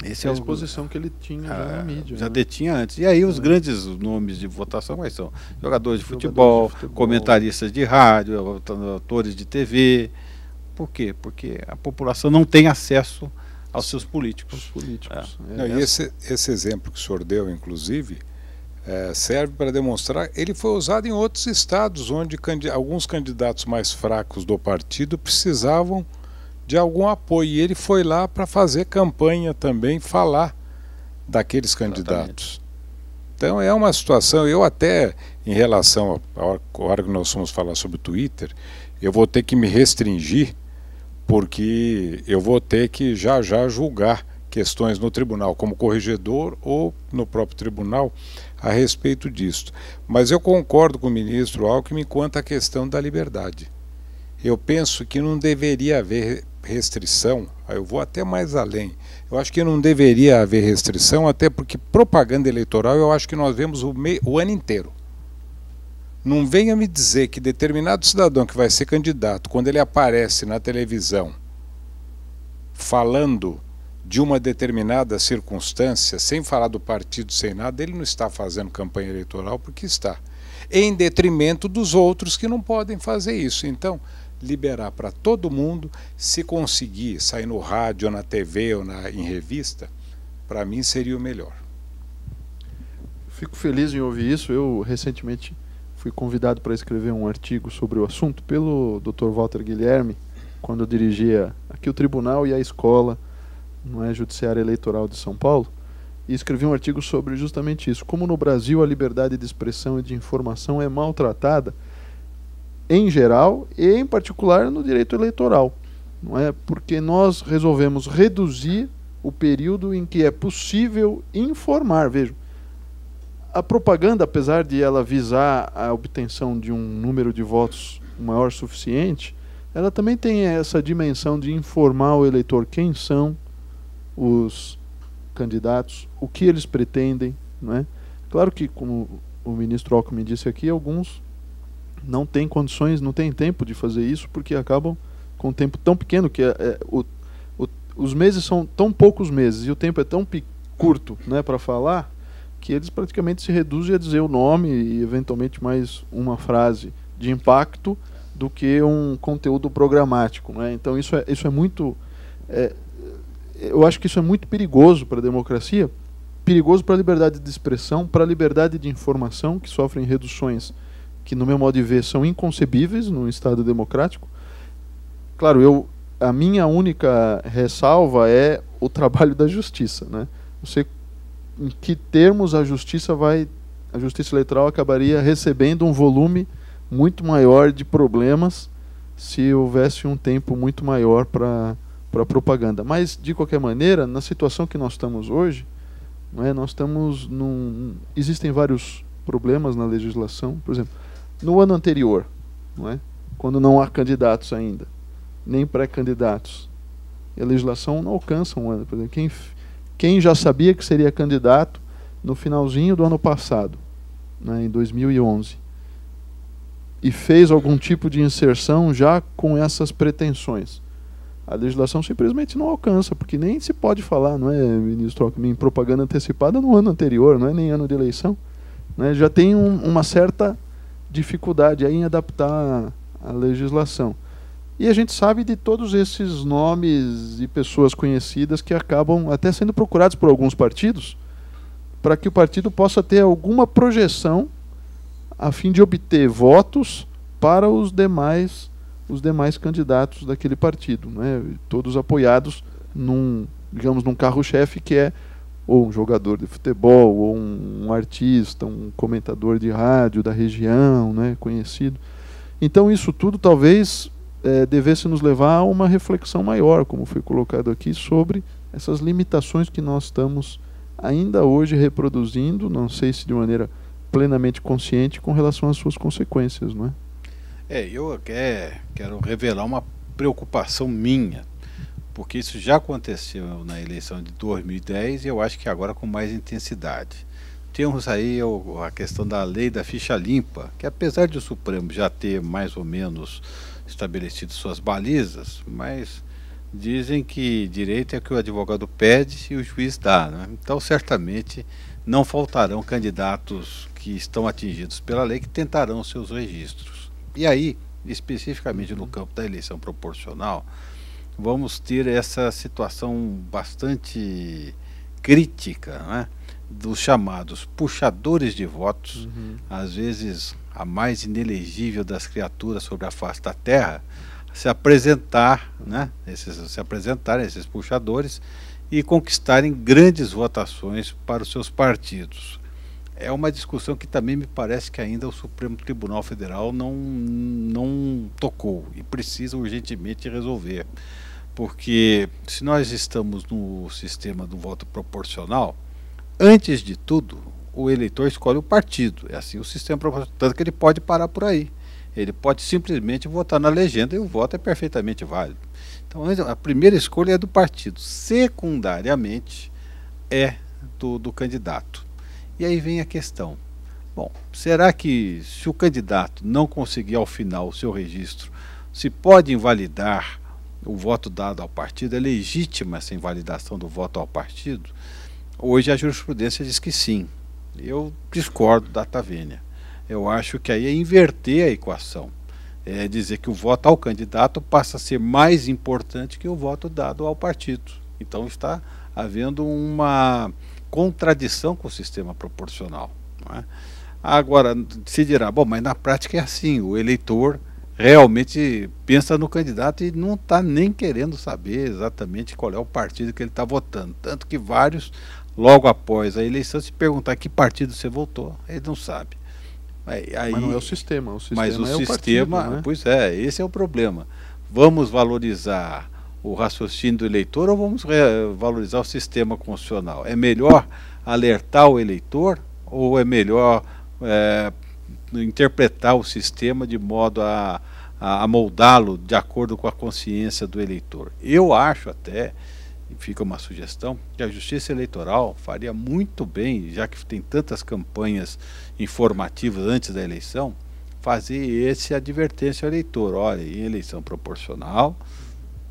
esse é a exposição que ele tinha já na mídia. Já detinha antes. E aí os grandes nomes de votação quais são? Jogadores de futebol, comentaristas de rádio, atores de TV. Por quê? Porque a população não tem acesso aos seus políticos. E esse exemplo que o senhor deu, inclusive, serve para demonstrar, ele foi usado em outros estados, onde alguns candidatos mais fracos do partido precisavam de algum apoio, e ele foi lá para fazer campanha também, falar daqueles candidatos. Então é uma situação, eu até, em relação à hora que nós vamos falar sobre o Twitter, eu vou ter que me restringir, porque eu vou ter que já julgar questões no tribunal, como corregedor ou no próprio tribunal, a respeito disso. Mas eu concordo com o ministro Alckmin quanto à questão da liberdade. Eu penso que não deveria haver restrição, eu vou até mais além, eu acho que não deveria haver restrição, até porque propaganda eleitoral eu acho que nós vemos o ano inteiro. Não venha me dizer que determinado cidadão que vai ser candidato, quando ele aparece na televisão falando de uma determinada circunstância, sem falar do partido, sem nada, ele não está fazendo campanha eleitoral porque está. Em detrimento dos outros que não podem fazer isso. Então, liberar para todo mundo, se conseguir sair no rádio, ou na TV, ou em revista, para mim seria o melhor. Fico feliz em ouvir isso. Eu, recentemente, fui convidado para escrever um artigo sobre o assunto pelo Dr. Walter Guilherme, quando eu dirigia aqui o Tribunal e a Escola, não é, Judiciária Eleitoral de São Paulo, e escrevi um artigo sobre justamente isso, como no Brasil a liberdade de expressão e de informação é maltratada, em geral e em particular no direito eleitoral, não é? Porque nós resolvemos reduzir o período em que é possível informar. Vejam, a propaganda, apesar de ela visar a obtenção de um número de votos maior suficiente, ela também tem essa dimensão de informar o eleitor quem são os candidatos, o que eles pretendem, não é? Claro que, como o ministro Alckmin disse aqui, alguns não têm condições, não têm tempo de fazer isso, porque acabam com um tempo tão pequeno, que os meses são tão poucos meses e o tempo é tão curto, né, para falar, que eles praticamente se reduzem a dizer o nome e eventualmente mais uma frase de impacto do que um conteúdo programático, né? Então isso é muito... eu acho que isso é muito perigoso para a democracia, perigoso para a liberdade de expressão, para a liberdade de informação, que sofrem reduções que, no meu modo de ver, são inconcebíveis num Estado democrático. Claro, a minha única ressalva é o trabalho da justiça, né? Não sei em que termos a justiça eleitoral acabaria recebendo um volume muito maior de problemas se houvesse um tempo muito maior para propaganda. Mas, de qualquer maneira, na situação que nós estamos hoje, não é, existem vários problemas na legislação. Por exemplo, no ano anterior, não é, quando não há candidatos ainda, nem pré-candidatos, a legislação não alcança um ano. Por exemplo, quem já sabia que seria candidato no finalzinho do ano passado, né, em 2011, e fez algum tipo de inserção já com essas pretensões, a legislação simplesmente não alcança, porque nem se pode falar, não é, ministro Alckmin, em propaganda antecipada no ano anterior, não é nem ano de eleição, né? Já tem uma certa dificuldade aí em adaptar a legislação. E a gente sabe de todos esses nomes e pessoas conhecidas que acabam até sendo procurados por alguns partidos, para que o partido possa ter alguma projeção a fim de obter votos para os demais candidatos daquele partido, né? Todos apoiados num carro-chefe que é ou um jogador de futebol, ou um artista, um comentador de rádio da região, né, conhecido. Então isso tudo talvez devesse nos levar a uma reflexão maior, como foi colocado aqui, sobre essas limitações que nós estamos ainda hoje reproduzindo, não sei se de maneira plenamente consciente, com relação às suas consequências, não é? Eu quero revelar uma preocupação minha, porque isso já aconteceu na eleição de 2010 e eu acho que agora com mais intensidade. Temos aí a questão da lei da ficha limpa, que apesar de o Supremo já ter mais ou menos estabelecido suas balizas, mas dizem que direito é o que o advogado pede e o juiz dá, né? Então certamente não faltarão candidatos que estão atingidos pela lei que tentarão seus registros. E aí, especificamente no campo da eleição proporcional, vamos ter essa situação bastante crítica, né, dos chamados puxadores de votos, às vezes a mais inelegível das criaturas sobre a face da terra, se apresentarem esses puxadores e conquistarem grandes votações para os seus partidos. É uma discussão que também me parece que ainda o Supremo Tribunal Federal não tocou e precisa urgentemente resolver. Porque se nós estamos no sistema do voto proporcional, antes de tudo, o eleitor escolhe o partido. É assim o sistema proporcional, tanto que ele pode parar por aí. Ele pode simplesmente votar na legenda e o voto é perfeitamente válido. Então, a primeira escolha é do partido. Secundariamente, é do candidato. E aí vem a questão. Bom, será que se o candidato não conseguir ao final o seu registro, se pode invalidar o voto dado ao partido? É legítima essa invalidação do voto ao partido? Hoje a jurisprudência diz que sim. Eu discordo da Tavênia. Eu acho que aí é inverter a equação. É dizer que o voto ao candidato passa a ser mais importante que o voto dado ao partido. Então está havendo uma contradição com o sistema proporcional. Não é? Agora, se dirá, bom, mas na prática é assim, o eleitor realmente pensa no candidato e não está nem querendo saber exatamente qual é o partido que ele está votando. Tanto que vários, logo após a eleição, se perguntar que partido você votou, ele não sabe. Aí, mas não é o sistema, mas o é sistema, partido, né? Pois é, esse é o problema. Vamos valorizar o raciocínio do eleitor ou vamos valorizar o sistema constitucional? É melhor alertar o eleitor ou é melhor interpretar o sistema de modo a moldá-lo de acordo com a consciência do eleitor? Eu acho até, e fica uma sugestão, que a Justiça Eleitoral faria muito bem, já que tem tantas campanhas informativas antes da eleição, fazer essa advertência ao eleitor. Olha, em eleição proporcional,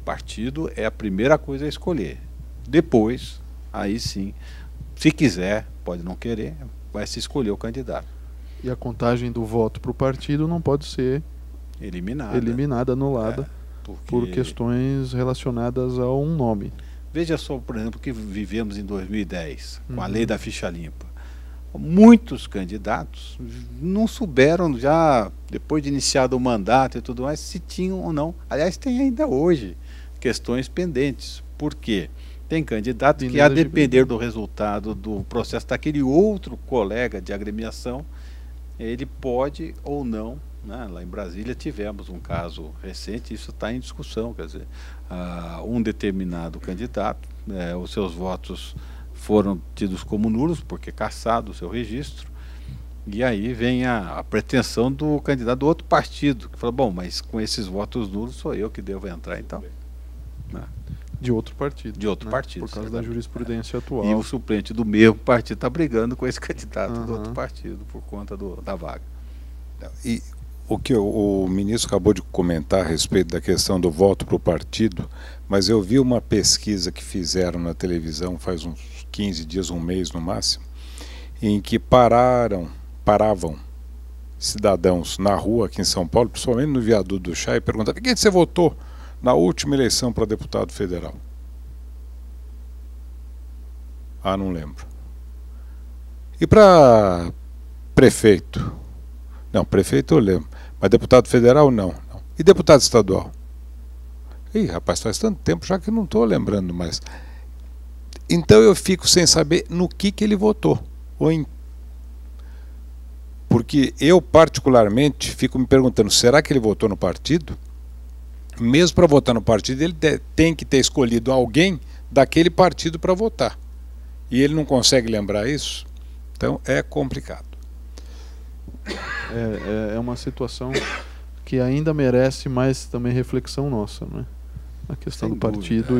partido é a primeira coisa a escolher. Depois, aí sim, se quiser, pode não querer, vai se escolher o candidato. E a contagem do voto para o partido não pode ser eliminada, anulada, por questões relacionadas a um nome. Veja só, por exemplo, que vivemos em 2010, com a lei da ficha limpa. Muitos candidatos não souberam já, depois de iniciado o mandato e tudo mais, se tinham ou não. Aliás, tem ainda hoje questões pendentes. Por quê? Tem candidato que, a depender do resultado do processo daquele outro colega de agremiação, ele pode ou não, né? Lá em Brasília tivemos um caso recente, isso está em discussão, quer dizer, um determinado candidato, os seus votos foram tidos como nulos, porque cassado o seu registro, e aí vem a pretensão do candidato do outro partido, que fala, bom, mas com esses votos nulos sou eu que devo entrar, então. Né? De outro partido. De outro partido. Por causa da jurisprudência atual. E o suplente do mesmo partido está brigando com esse candidato do outro partido, por conta da vaga. E o que o ministro acabou de comentar a respeito da questão do voto para o partido, mas eu vi uma pesquisa que fizeram na televisão faz uns 15 dias, um mês no máximo, em que paravam cidadãos na rua aqui em São Paulo, principalmente no viaduto do Chá, e perguntavam: quem você votou na última eleição para deputado federal? Ah, não lembro. E para prefeito? Não, prefeito eu lembro, mas deputado federal não. E deputado estadual? Ih, rapaz, faz tanto tempo já que não estou lembrando mais. Então eu fico sem saber no que ele votou. Porque eu particularmente fico me perguntando, será que ele votou no partido? Mesmo para votar no partido, ele tem que ter escolhido alguém daquele partido para votar. E ele não consegue lembrar isso? Então é complicado. É uma situação que ainda merece mais também reflexão nossa, né? A questão do partido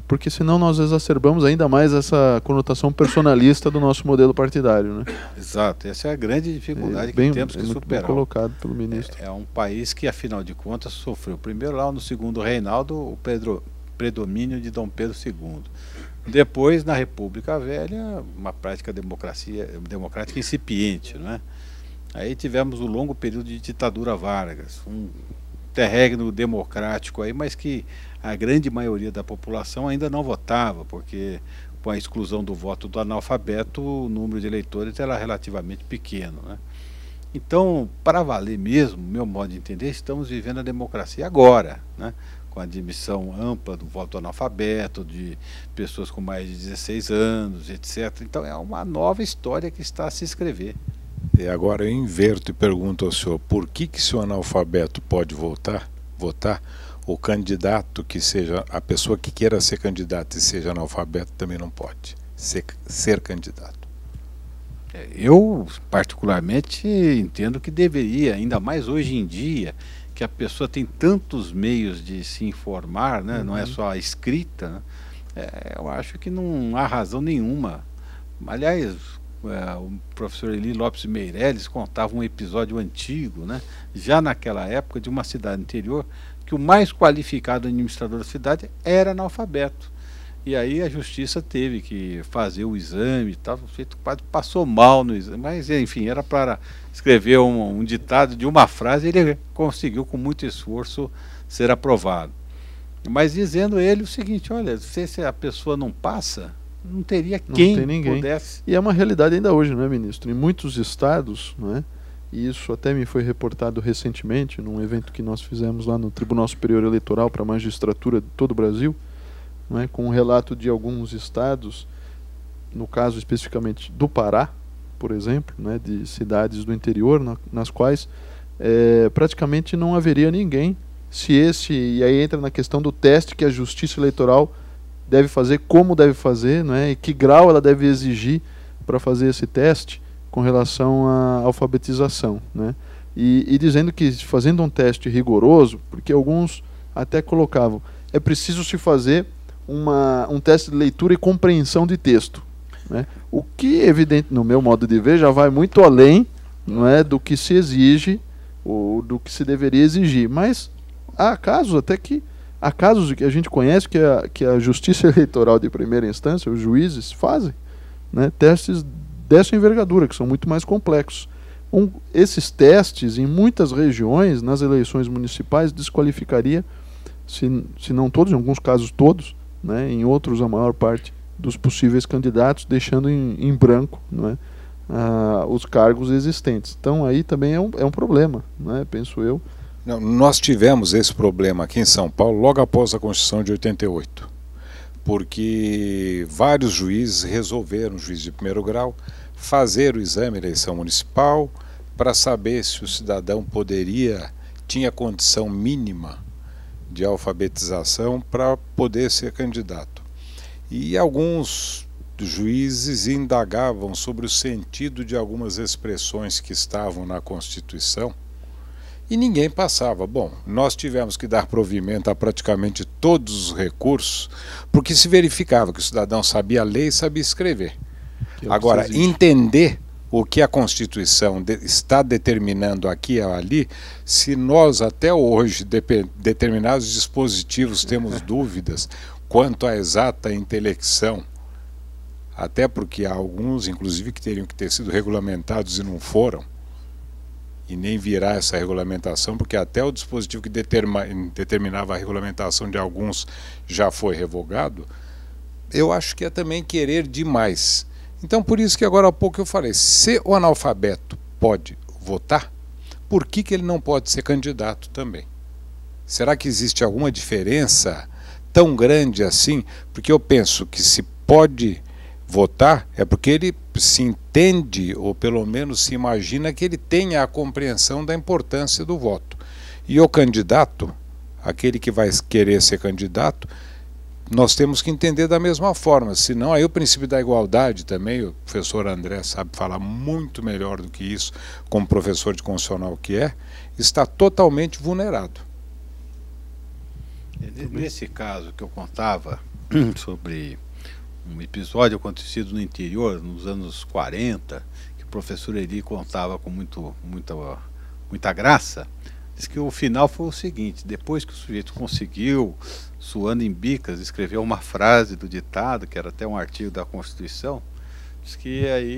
porque senão nós exacerbamos ainda mais essa conotação personalista do nosso modelo partidário, né? Exato, essa é a grande dificuldade que temos que superar. Bem colocado pelo ministro. É um país que, afinal de contas, sofreu primeiro lá no segundo reinado o predomínio de Dom Pedro II. Depois, na República Velha, uma prática democrática incipiente, não é? Aí tivemos o longo período de ditadura Vargas, um interregno democrático aí, mas que a grande maioria da população ainda não votava, porque com a exclusão do voto do analfabeto, o número de eleitores era relativamente pequeno, né? Então, para valer mesmo, meu modo de entender, estamos vivendo a democracia agora, né? Com a admissão ampla do voto analfabeto, de pessoas com mais de 16 anos, etc. Então é uma nova história que está a se escrever. E agora eu inverto e pergunto ao senhor, por que se o analfabeto pode votar, o candidato que seja, a pessoa que queira ser candidato e seja analfabeto também não pode ser candidato. Eu, particularmente, entendo que deveria, ainda mais hoje em dia, que a pessoa tem tantos meios de se informar, né? Não é só a escrita, né? Eu acho que não há razão nenhuma. Aliás, o professor Eli Lopes Meireles contava um episódio antigo, né? Já naquela época, de uma cidade interior, que o mais qualificado administrador da cidade era analfabeto. E aí a justiça teve que fazer o exame e tal, o sujeito quase passou mal no exame, mas enfim, era para escrever um ditado de uma frase, ele conseguiu com muito esforço ser aprovado. Mas dizendo ele o seguinte, olha, se a pessoa não passa, não teria quem pudesse. E é uma realidade ainda hoje, não é, ministro? Em muitos estados, não é? E isso até me foi reportado recentemente, num evento que nós fizemos lá no Tribunal Superior Eleitoral para a magistratura de todo o Brasil, não é? Com um relato de alguns estados, no caso especificamente do Pará, por exemplo, né, de cidades do interior, nas quais praticamente não haveria ninguém, e aí entra na questão do teste que a Justiça Eleitoral deve fazer, como deve fazer, não é? E que grau ela deve exigir para fazer esse teste com relação à alfabetização, né? E dizendo que fazendo um teste rigoroso, porque alguns até colocavam, é preciso se fazer um teste de leitura e compreensão de texto, né? O que, evidente, no meu modo de ver, já vai muito além, não é, do que se exige ou do que se deveria exigir. Mas há casos que a gente conhece que a Justiça Eleitoral de primeira instância, os juízes, fazem, né, testes dessa envergadura, que são muito mais complexos. Esses testes, em muitas regiões, nas eleições municipais, desqualificaria, se não todos, em alguns casos todos, né, em outros a maior parte dos possíveis candidatos, deixando em branco, não é, os cargos existentes. Então aí também é um problema, né, penso eu. Não, nós tivemos esse problema aqui em São Paulo logo após a Constituição de 88, porque vários juízes resolveram, juízes de primeiro grau, fazer o exame de eleição municipal para saber se o cidadão tinha condição mínima de alfabetização para poder ser candidato. E alguns juízes indagavam sobre o sentido de algumas expressões que estavam na Constituição e ninguém passava. Bom, nós tivemos que dar provimento a praticamente todos os recursos, porque se verificava que o cidadão sabia ler e sabia escrever. Agora, entender o que a Constituição está determinando aqui e ali, se nós até hoje, determinados dispositivos, temos dúvidas quanto à exata intelecção, até porque há alguns, inclusive, que teriam que ter sido regulamentados e não foram, e nem virá essa regulamentação, porque até o dispositivo que determinava a regulamentação de alguns já foi revogado, eu acho que é também querer demais. Então, por isso que agora há pouco eu falei, se o analfabeto pode votar, por que ele não pode ser candidato também? Será que existe alguma diferença tão grande assim? Porque eu penso que se pode votar é porque ele se entende, ou pelo menos se imagina que ele tenha a compreensão da importância do voto. E o candidato, aquele que vai querer ser candidato, nós temos que entender da mesma forma, senão aí o princípio da igualdade também, o professor André sabe falar muito melhor do que isso, como professor de constitucional que está totalmente vulnerado. Nesse caso que eu contava sobre um episódio acontecido no interior, nos anos 40, que o professor Eli contava com muita graça, diz que o final foi o seguinte: depois que o sujeito conseguiu, suando em bicas, escrever uma frase do ditado, que era até um artigo da Constituição, diz que aí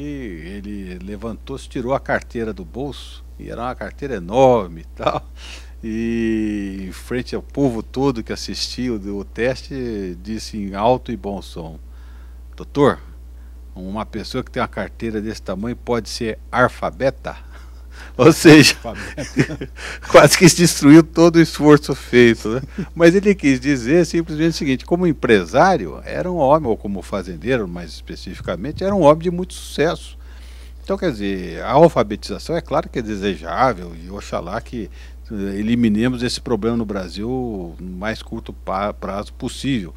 ele levantou-se, tirou a carteira do bolso, e era uma carteira enorme e tal, e em frente ao povo todo que assistiu o teste, disse em alto e bom som: doutor, uma pessoa que tem uma carteira desse tamanho pode ser alfabeta? Ou seja, quase que destruiu todo o esforço feito, né? Mas ele quis dizer simplesmente o seguinte: como empresário, era um homem, ou como fazendeiro mais especificamente, era um homem de muito sucesso. Então, quer dizer, a alfabetização é claro que é desejável, e oxalá que eliminemos esse problema no Brasil no mais curto prazo possível.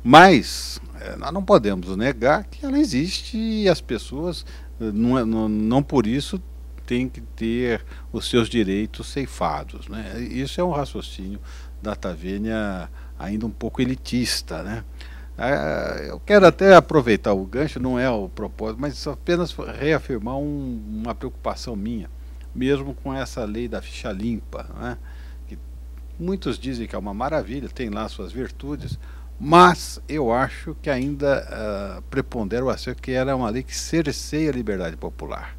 Mas nós não podemos negar que ela existe e as pessoas, não por isso, têm que ter os seus direitos ceifados, né? Isso é um raciocínio da Tavênia ainda um pouco elitista, né? Eu quero até aproveitar o gancho, não é o propósito, mas apenas reafirmar uma preocupação minha, mesmo com essa lei da ficha limpa, né? Que muitos dizem que é uma maravilha, tem lá suas virtudes, mas eu acho que ainda prepondera o acerto que ela é uma lei que cerceia a liberdade popular.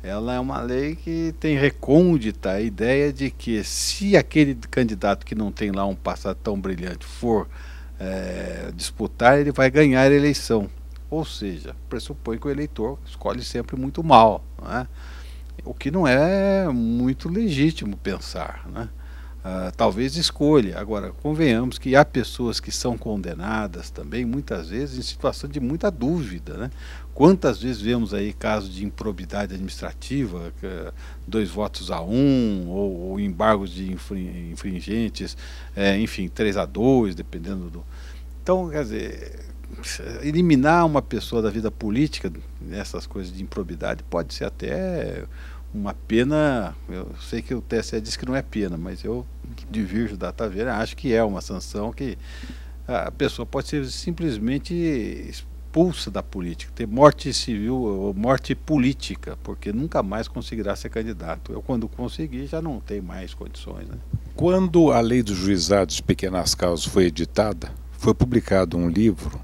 Ela é uma lei que tem recôndita a ideia de que se aquele candidato que não tem lá um passado tão brilhante for disputar, ele vai ganhar a eleição. Ou seja, pressupõe que o eleitor escolhe sempre muito mal, né? O que não é muito legítimo pensar, né? Talvez escolha. Agora, convenhamos que há pessoas que são condenadas também, muitas vezes, em situação de muita dúvida, né? Quantas vezes vemos aí casos de improbidade administrativa, 2 votos a 1, ou embargos de infringentes, enfim, 3-2, dependendo do... Então, quer dizer, eliminar uma pessoa da vida política, essas coisas de improbidade, pode ser até uma pena. Eu sei que o TSE diz que não é pena, mas eu divirjo da Tavênia, acho que é uma sanção que a pessoa pode ser simplesmente expulsa da política, ter morte civil ou morte política, porque nunca mais conseguirá ser candidato. Eu, quando conseguir, já não tenho mais condições, né? Quando a Lei dos Juizados de Pequenas Causas foi editada, foi publicado um livro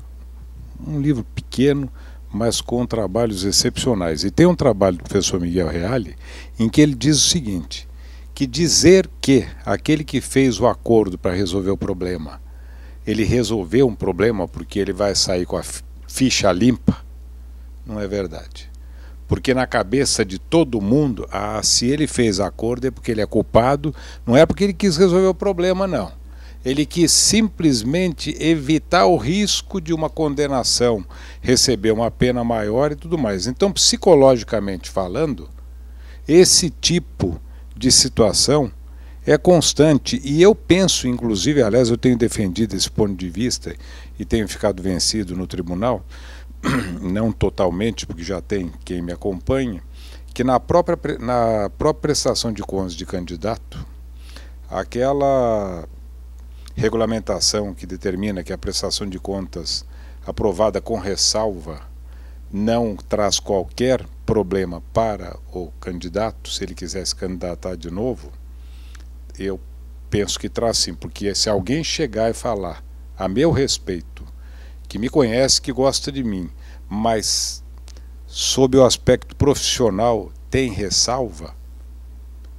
pequeno, mas com trabalhos excepcionais. E tem um trabalho do professor Miguel Reale, em que ele diz o seguinte, que dizer que aquele que fez o acordo para resolver o problema, ele resolveu um problema porque ele vai sair com a ficha limpa, não é verdade. Porque na cabeça de todo mundo, se ele fez acordo é porque ele é culpado, não é porque ele quis resolver o problema, não. Ele quis simplesmente evitar o risco de uma condenação, receber uma pena maior e tudo mais. Então, psicologicamente falando, esse tipo de situação é constante. E eu penso, inclusive, aliás, eu tenho defendido esse ponto de vista e tenho ficado vencido no tribunal, não totalmente, porque já tem quem me acompanha, que na própria prestação de contas de candidato, aquela regulamentação que determina que a prestação de contas aprovada com ressalva não traz qualquer problema para o candidato, se ele quiser se candidatar de novo, eu penso que traz sim, porque se alguém chegar e falar a meu respeito, que me conhece, que gosta de mim, mas sob o aspecto profissional tem ressalva,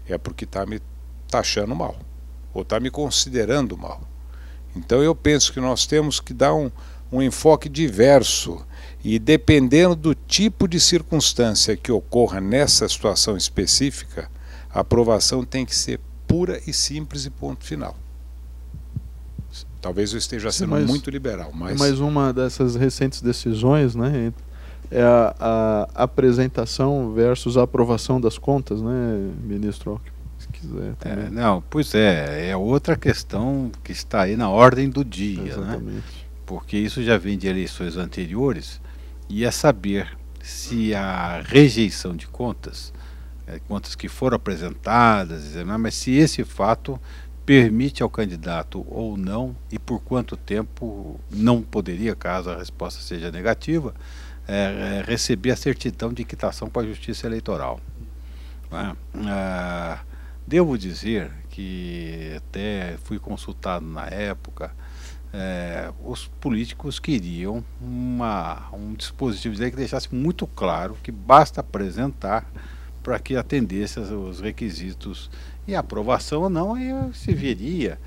é porque está me taxando mal, ou está me considerando mal. Então eu penso que nós temos que dar um enfoque diverso e, dependendo do tipo de circunstância que ocorra nessa situação específica, a aprovação tem que ser pura e simples e ponto final. Talvez eu esteja sendo muito liberal, mas... Mais uma dessas recentes decisões, né, é a apresentação versus a aprovação das contas, né, ministro Alckmin? Não, pois é outra questão que está aí na ordem do dia, né? Porque isso já vem de eleições anteriores, e é saber se a rejeição de contas, contas que foram apresentadas, mas se esse fato permite ao candidato ou não, e por quanto tempo não poderia, caso a resposta seja negativa, receber a certidão de quitação para a Justiça Eleitoral. Devo dizer que até fui consultado na época, os políticos queriam um dispositivo de lei que deixasse muito claro que basta apresentar para que atendesse os requisitos, e a aprovação ou não aí se veria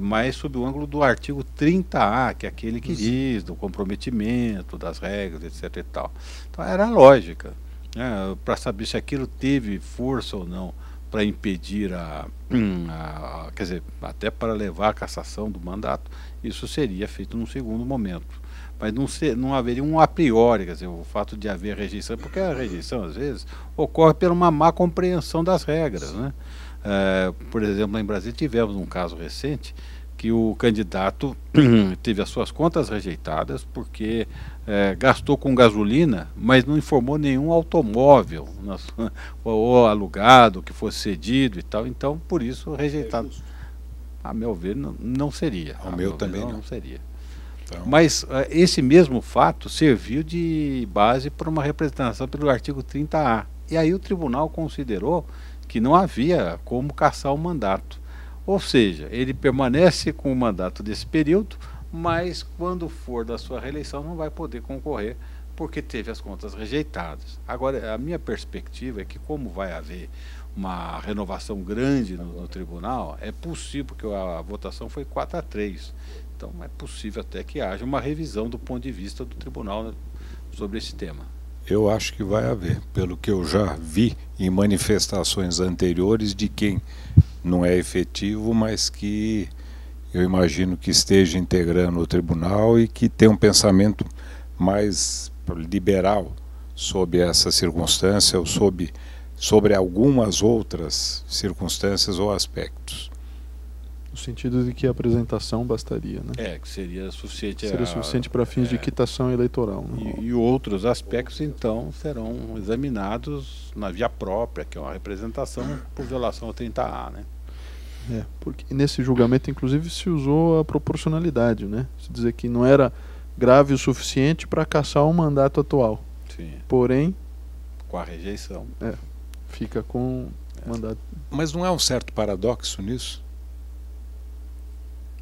mais sob o ângulo do artigo 30A, que é aquele que diz do comprometimento, das regras, etc. e tal. Então era a lógica, né, para saber se aquilo teve força ou não para impedir quer dizer, até para levar a cassação do mandato. Isso seria feito num segundo momento, mas não haveria um a priori, quer dizer, o fato de haver rejeição, porque a rejeição às vezes ocorre por uma má compreensão das regras, né? Por exemplo, lá em Brasília tivemos um caso recente que o candidato teve as suas contas rejeitadas porque gastou com gasolina, mas não informou nenhum automóvel ou alugado que fosse cedido e tal, então por isso rejeitado. A meu ver não seria. Ao meu também não seria. Então... Mas esse mesmo fato serviu de base para uma representação pelo artigo 30A. E aí o tribunal considerou que não havia como cassar o mandato. Ou seja, ele permanece com o mandato desse período, mas quando for da sua reeleição não vai poder concorrer porque teve as contas rejeitadas. Agora, a minha perspectiva é que, como vai haver uma renovação grande no tribunal, é possível, porque a votação foi 4-3, então é possível até que haja uma revisão do ponto de vista do tribunal, né, sobre esse tema. Eu acho que vai haver, pelo que eu já vi em manifestações anteriores de quem não é efetivo, mas que eu imagino que esteja integrando o tribunal e que tem um pensamento mais liberal sobre essa circunstância ou sobre algumas outras circunstâncias ou aspectos. No sentido de que a apresentação bastaria, né? Que seria suficiente. Seria suficiente para fins de quitação eleitoral. Né? E outros aspectos, então, serão examinados na via própria, que é uma representação por violação ao 30A, né? Porque nesse julgamento, inclusive, se usou a proporcionalidade, né? Se dizer que não era grave o suficiente para cassar o mandato atual. Sim. Porém, com a rejeição. Fica com o mandato. Mas não há um certo paradoxo nisso?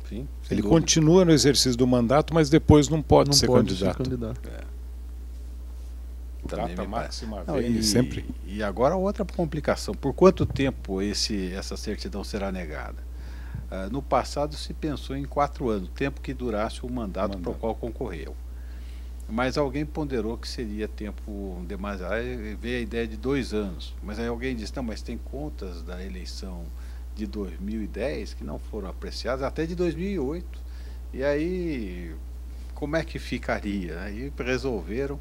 Sim, ele continua no exercício do mandato, mas depois não pode ser candidato. Data máxima vez, sempre. E agora outra complicação. Por quanto tempo essa certidão será negada? No passado se pensou em 4 anos, tempo que durasse o mandato para o qual concorreu. Mas alguém ponderou que seria tempo demasiado, aí veio a ideia de 2 anos. Mas aí alguém disse, não, mas tem contas da eleição de 2010 que não foram apreciadas, até de 2008. E aí, como é que ficaria? Aí resolveram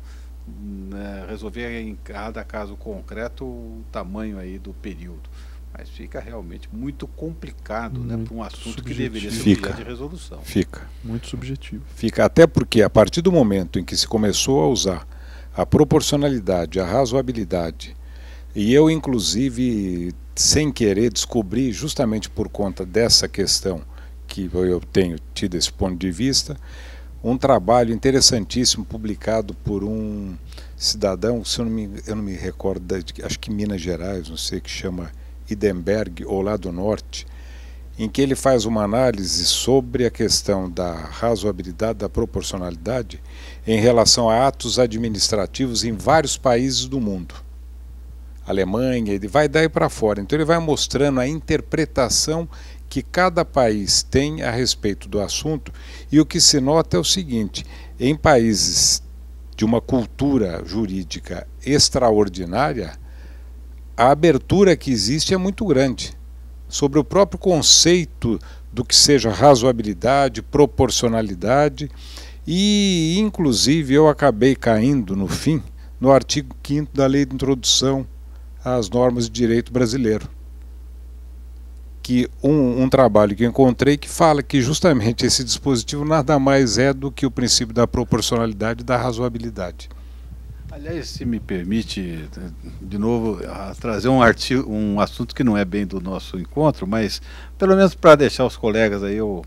resolver em cada caso concreto o tamanho aí do período. Mas fica realmente muito complicado, né, para um assunto subjetivo. Que deveria ser objeto de resolução. Fica. Muito subjetivo. Fica, até porque a partir do momento em que se começou a usar a proporcionalidade, a razoabilidade, e eu inclusive, sem querer, descobri justamente por conta dessa questão que eu tenho tido esse ponto de vista, um trabalho interessantíssimo publicado por um cidadão, se eu não me recordo, acho que Minas Gerais, não sei, que chama Idenberg, ou lá do norte, em que ele faz uma análise sobre a questão da razoabilidade, da proporcionalidade, em relação a atos administrativos em vários países do mundo. Alemanha, ele vai daí para fora. Então ele vai mostrando a interpretação que cada país tem a respeito do assunto, e o que se nota é o seguinte: em países de uma cultura jurídica extraordinária, a abertura que existe é muito grande sobre o próprio conceito do que seja razoabilidade, proporcionalidade, e inclusive eu acabei caindo no fim no artigo 5º da Lei de Introdução às Normas de Direito Brasileiro, que um trabalho que eu encontrei que fala que justamente esse dispositivo nada mais é do que o princípio da proporcionalidade e da razoabilidade. Aliás, se me permite, de novo, trazer um assunto que não é bem do nosso encontro, mas pelo menos para deixar os colegas aí o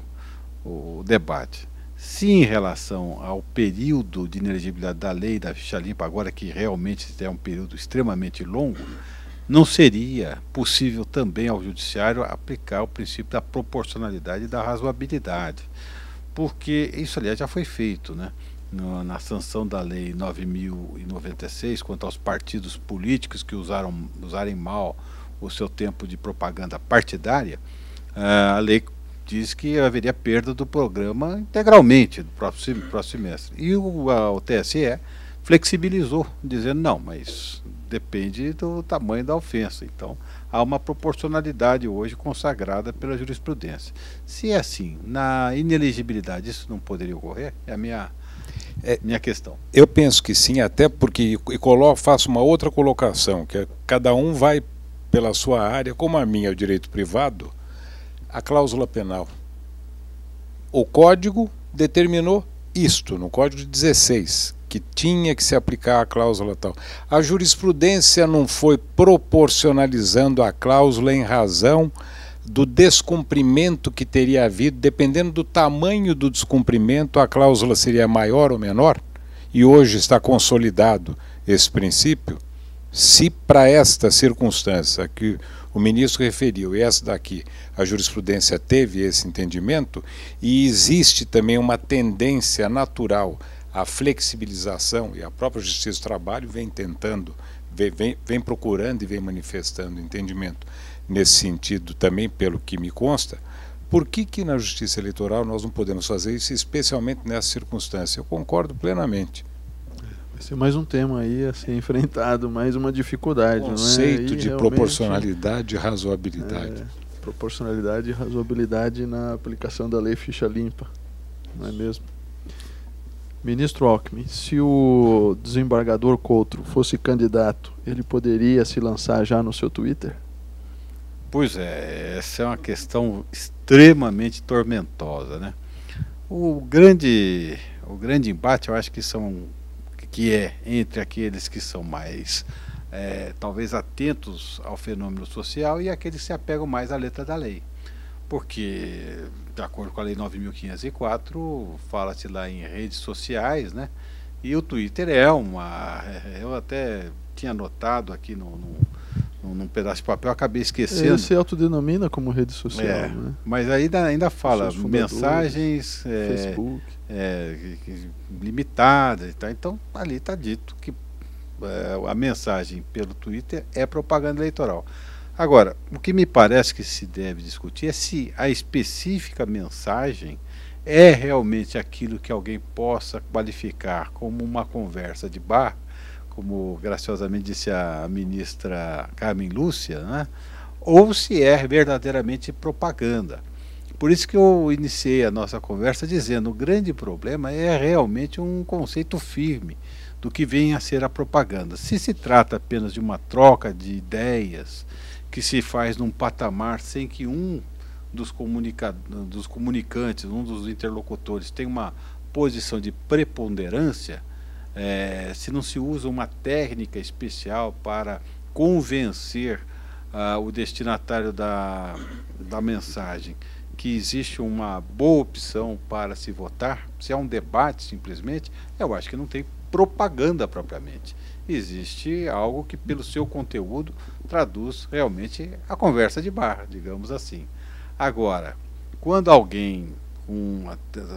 debate. Se em relação ao período de inelegibilidade da lei da ficha limpa, agora que realmente é um período extremamente longo, não seria possível também ao judiciário aplicar o princípio da proporcionalidade e da razoabilidade, porque isso, aliás, já foi feito, né? Na sanção da lei 9.096 quanto aos partidos políticos que usarem mal o seu tempo de propaganda partidária, a lei diz que haveria perda do programa integralmente do próximo semestre. E o TSE flexibilizou, dizendo não, mas depende do tamanho da ofensa. Então, há uma proporcionalidade hoje consagrada pela jurisprudência. Se é assim, na inelegibilidade isso não poderia ocorrer? É a minha questão. Eu penso que sim, até porque faço uma outra colocação, que é, cada um vai pela sua área, como a minha é o direito privado, a cláusula penal. O Código determinou isto, no Código de 16, que tinha que se aplicar a cláusula tal. A jurisprudência não foi proporcionalizando a cláusula em razão do descumprimento que teria havido, dependendo do tamanho do descumprimento, a cláusula seria maior ou menor, e hoje está consolidado esse princípio. Se para esta circunstância que o ministro referiu, e essa daqui, a jurisprudência teve esse entendimento, e existe também uma tendência natural à flexibilização, e a própria Justiça do Trabalho vem tentando, vem procurando e vem manifestando entendimento nesse sentido também, pelo que me consta. Por que na Justiça Eleitoral nós não podemos fazer isso, especialmente nessa circunstância? Eu concordo plenamente. Vai ser mais um tema aí a ser enfrentado, mais uma dificuldade. Conceito de proporcionalidade e razoabilidade. Proporcionalidade e razoabilidade na aplicação da lei ficha limpa, não é mesmo? Ministro Alckmin, se o desembargador Coutro fosse candidato, ele poderia se lançar já no seu Twitter? Pois é, essa é uma questão extremamente tormentosa, né? O grande embate, eu acho que é entre aqueles que são mais talvez atentos ao fenômeno social e aqueles que se apegam mais à letra da lei. Porque, de acordo com a Lei 9.504, fala-se lá em redes sociais, né? E o Twitter eu até tinha notado aqui num pedaço de papel, acabei esquecendo. Ele se autodenomina como rede social, né? Mas ainda fala mensagens Facebook. Limitadas e tal. Então ali está dito que a mensagem pelo Twitter é propaganda eleitoral. Agora, o que me parece que se deve discutir é se a específica mensagem é realmente aquilo que alguém possa qualificar como uma conversa de bar, como graciosamente disse a ministra Carmen Lúcia, né? Ou se é verdadeiramente propaganda. Por isso que eu iniciei a nossa conversa dizendo o grande problema é realmente um conceito firme do que vem a ser a propaganda. Se se trata apenas de uma troca de ideias que se faz num patamar sem que um dos comunicantes, um dos interlocutores tenha uma posição de preponderância, se não se usa uma técnica especial para convencer o destinatário da mensagem que existe uma boa opção para se votar, se é um debate simplesmente, eu acho que não tem propaganda propriamente. Existe algo que pelo seu conteúdo traduz realmente a conversa de bar, digamos assim. Agora, quando alguém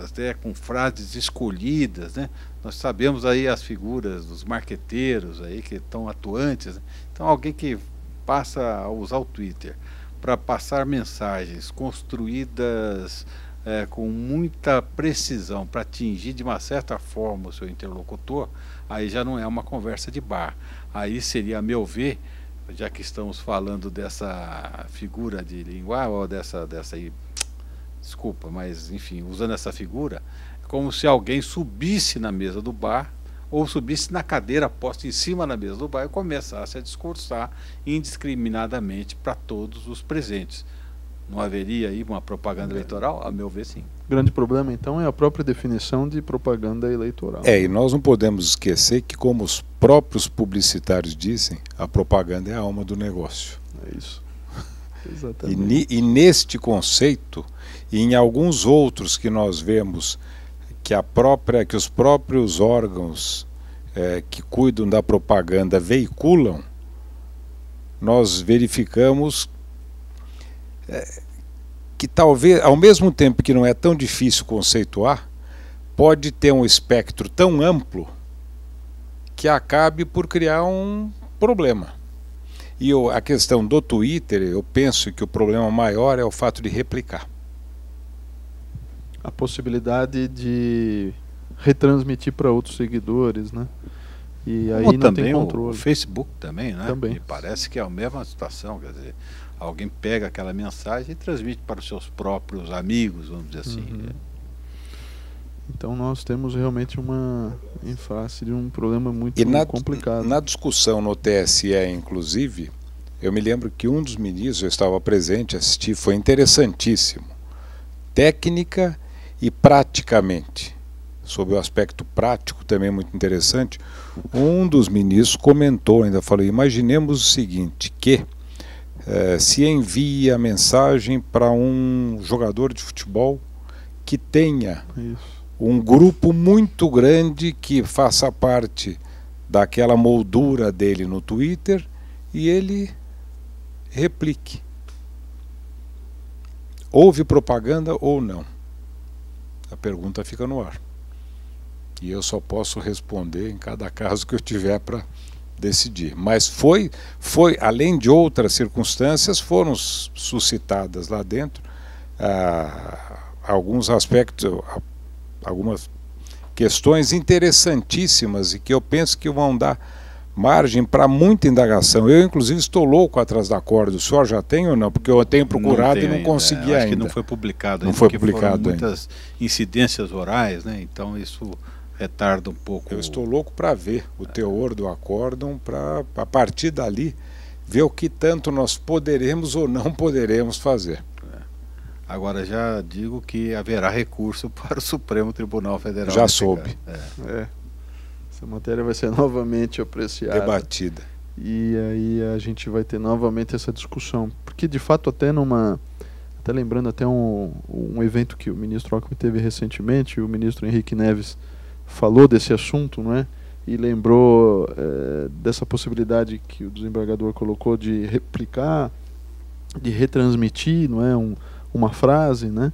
até com frases escolhidas, né? Nós sabemos aí as figuras dos marqueteiros aí que estão atuantes, né? Então alguém que passa a usar o Twitter para passar mensagens construídas com muita precisão para atingir de uma certa forma o seu interlocutor, aí já não é uma conversa de bar. Aí seria, a meu ver, já que estamos falando dessa figura de linguagem, ou dessa aí, desculpa, mas enfim, usando essa figura, como se alguém subisse na mesa do bar, ou subisse na cadeira posta em cima da mesa do bar e começasse a discursar indiscriminadamente para todos os presentes. Não haveria aí uma propaganda eleitoral? A meu ver, sim. O grande problema, então, é a própria definição de propaganda eleitoral. E nós não podemos esquecer que, como os próprios publicitários dizem, a propaganda é a alma do negócio. É isso. Exatamente. E neste conceito, e em alguns outros que nós vemos que os próprios órgãos que cuidam da propaganda veiculam, nós verificamos que talvez, ao mesmo tempo que não é tão difícil conceituar, pode ter um espectro tão amplo que acabe por criar um problema. E a questão do Twitter, eu penso que o problema maior é o fato de replicar. A possibilidade de retransmitir para outros seguidores, né? E aí não tem controle. O Facebook também, né? Também. Me parece que é a mesma situação, quer dizer, alguém pega aquela mensagem e transmite para os seus próprios amigos, vamos dizer assim. Uhum. Então nós temos realmente em face de um problema muito complicado. Na discussão no TSE, inclusive, eu me lembro que um dos ministros, eu estava presente, assisti, foi interessantíssimo. Técnica e praticamente. Sob o aspecto prático também muito interessante, um dos ministros comentou, ainda falou, imaginemos o seguinte, que se envia a mensagem para um jogador de futebol que tenha um grupo muito grande que faça parte daquela moldura dele no Twitter e ele replique. Houve propaganda ou não? A pergunta fica no ar. E eu só posso responder em cada caso que eu tiver para decidir. Mas foi, além de outras circunstâncias, foram suscitadas lá dentro alguns aspectos, algumas questões interessantíssimas e que eu penso que vão dar margem para muita indagação. Eu, inclusive, estou louco atrás da corda. O senhor já tem ou não? Porque eu tenho procurado e não consegui ainda. Acho que não foi publicado ainda. Não foi publicado foram muitas incidências orais, né? Então isso retarda um pouco. Eu estou louco para ver o teor do acórdão, para a partir dali ver o que tanto nós poderemos ou não poderemos fazer. Agora já digo que haverá recurso para o Supremo Tribunal Federal. Já soube. Essa matéria vai ser novamente apreciada. Debatida. E aí a gente vai ter novamente essa discussão. Porque de fato até lembrando até um evento que o ministro Alckmin teve recentemente, o ministro Henrique Neves falou desse assunto, não é? E lembrou dessa possibilidade que o desembargador colocou de replicar, de retransmitir, não é? Uma frase, né?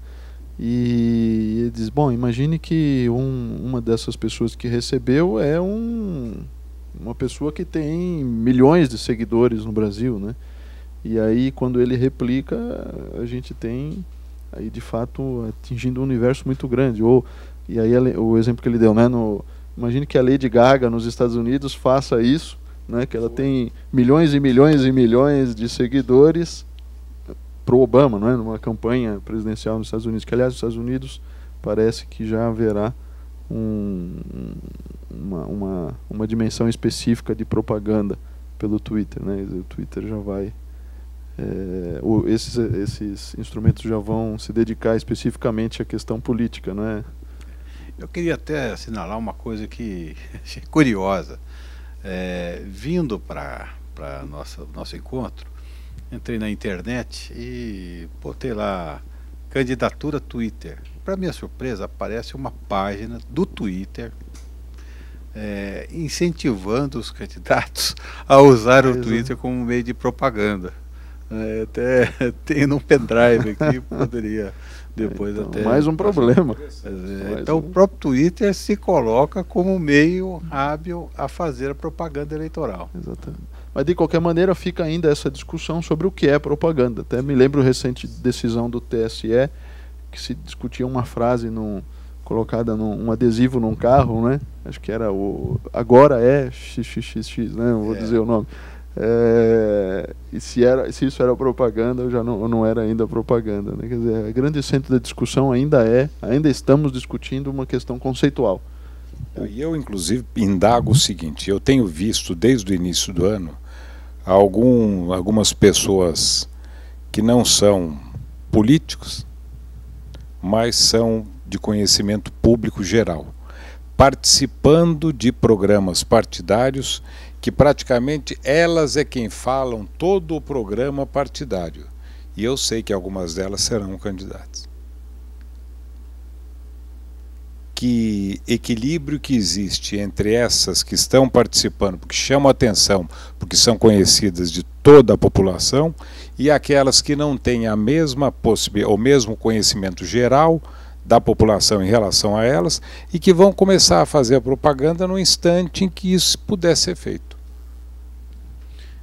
E ele diz, bom, imagine que uma dessas pessoas que recebeu é uma pessoa que tem milhões de seguidores no Brasil, né? E aí quando ele replica, a gente tem aí de fato atingindo um universo muito grande. E aí o exemplo que ele deu, né? Imagine que a Lady Gaga nos Estados Unidos faça isso, né? Que ela tem milhões e milhões e milhões de seguidores pro Obama, não é? Numa campanha presidencial nos Estados Unidos, que aliás nos Estados Unidos parece que já haverá uma dimensão específica de propaganda pelo Twitter, né? O Twitter já vai esses instrumentos já vão se dedicar especificamente à questão política, não é? Eu queria até assinalar uma coisa que achei curiosa. Vindo para nosso encontro, entrei na internet e botei lá candidatura Twitter. Para minha surpresa, aparece uma página do Twitter incentivando os candidatos a usar o Twitter como meio de propaganda. Até tem num pendrive aqui, poderia depois então, até... mais um problema. Então o próprio Twitter se coloca como meio hábil a fazer a propaganda eleitoral. Exatamente. Mas de qualquer maneira fica ainda essa discussão sobre o que é propaganda. Até me lembro recente decisão do TSE que se discutia uma frase colocada um adesivo num carro, né? Acho que era agora é XXX, né? Não vou dizer o nome. E se isso era propaganda, já não era ainda propaganda, né? Quer dizer, o grande centro da discussão ainda estamos discutindo uma questão conceitual. E eu, inclusive, indago o seguinte: eu tenho visto desde o início do ano algumas pessoas que não são políticos, mas são de conhecimento público geral, participando de programas partidários que praticamente elas é quem falam todo o programa partidário. E eu sei que algumas delas serão candidatas. Que equilíbrio que existe entre essas que estão participando, porque chamam a atenção, porque são conhecidas de toda a população, e aquelas que não têm a mesma o mesmo conhecimento geral da população em relação a elas, e que vão começar a fazer a propaganda no instante em que isso pudesse ser feito.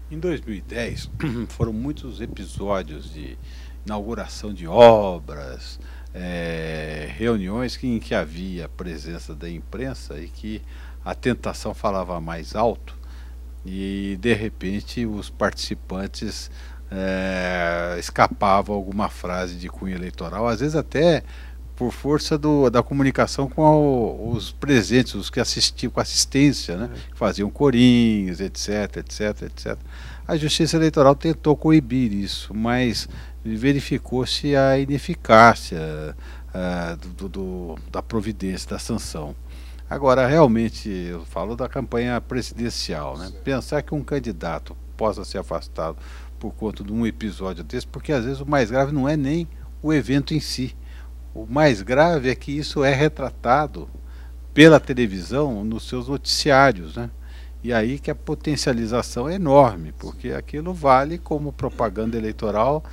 Em 2010, foram muitos episódios de inauguração de obras, reuniões em que havia a presença da imprensa e que a tentação falava mais alto e de repente os participantes escapavam alguma frase de cunho eleitoral, às vezes até por força da comunicação com os presentes, os que assistiam, com assistência, né? Faziam corinhos, etc, etc, etc. A Justiça Eleitoral tentou coibir isso, mas verificou-se a ineficácia da providência, da sanção. Agora, realmente, eu falo da campanha presidencial, né? Pensar que um candidato possa ser afastado por conta de um episódio desse, porque às vezes o mais grave não é nem o evento em si. O mais grave é que isso é retratado pela televisão nos seus noticiários, né? E aí que a potencialização é enorme, porque aquilo vale como propaganda eleitoral,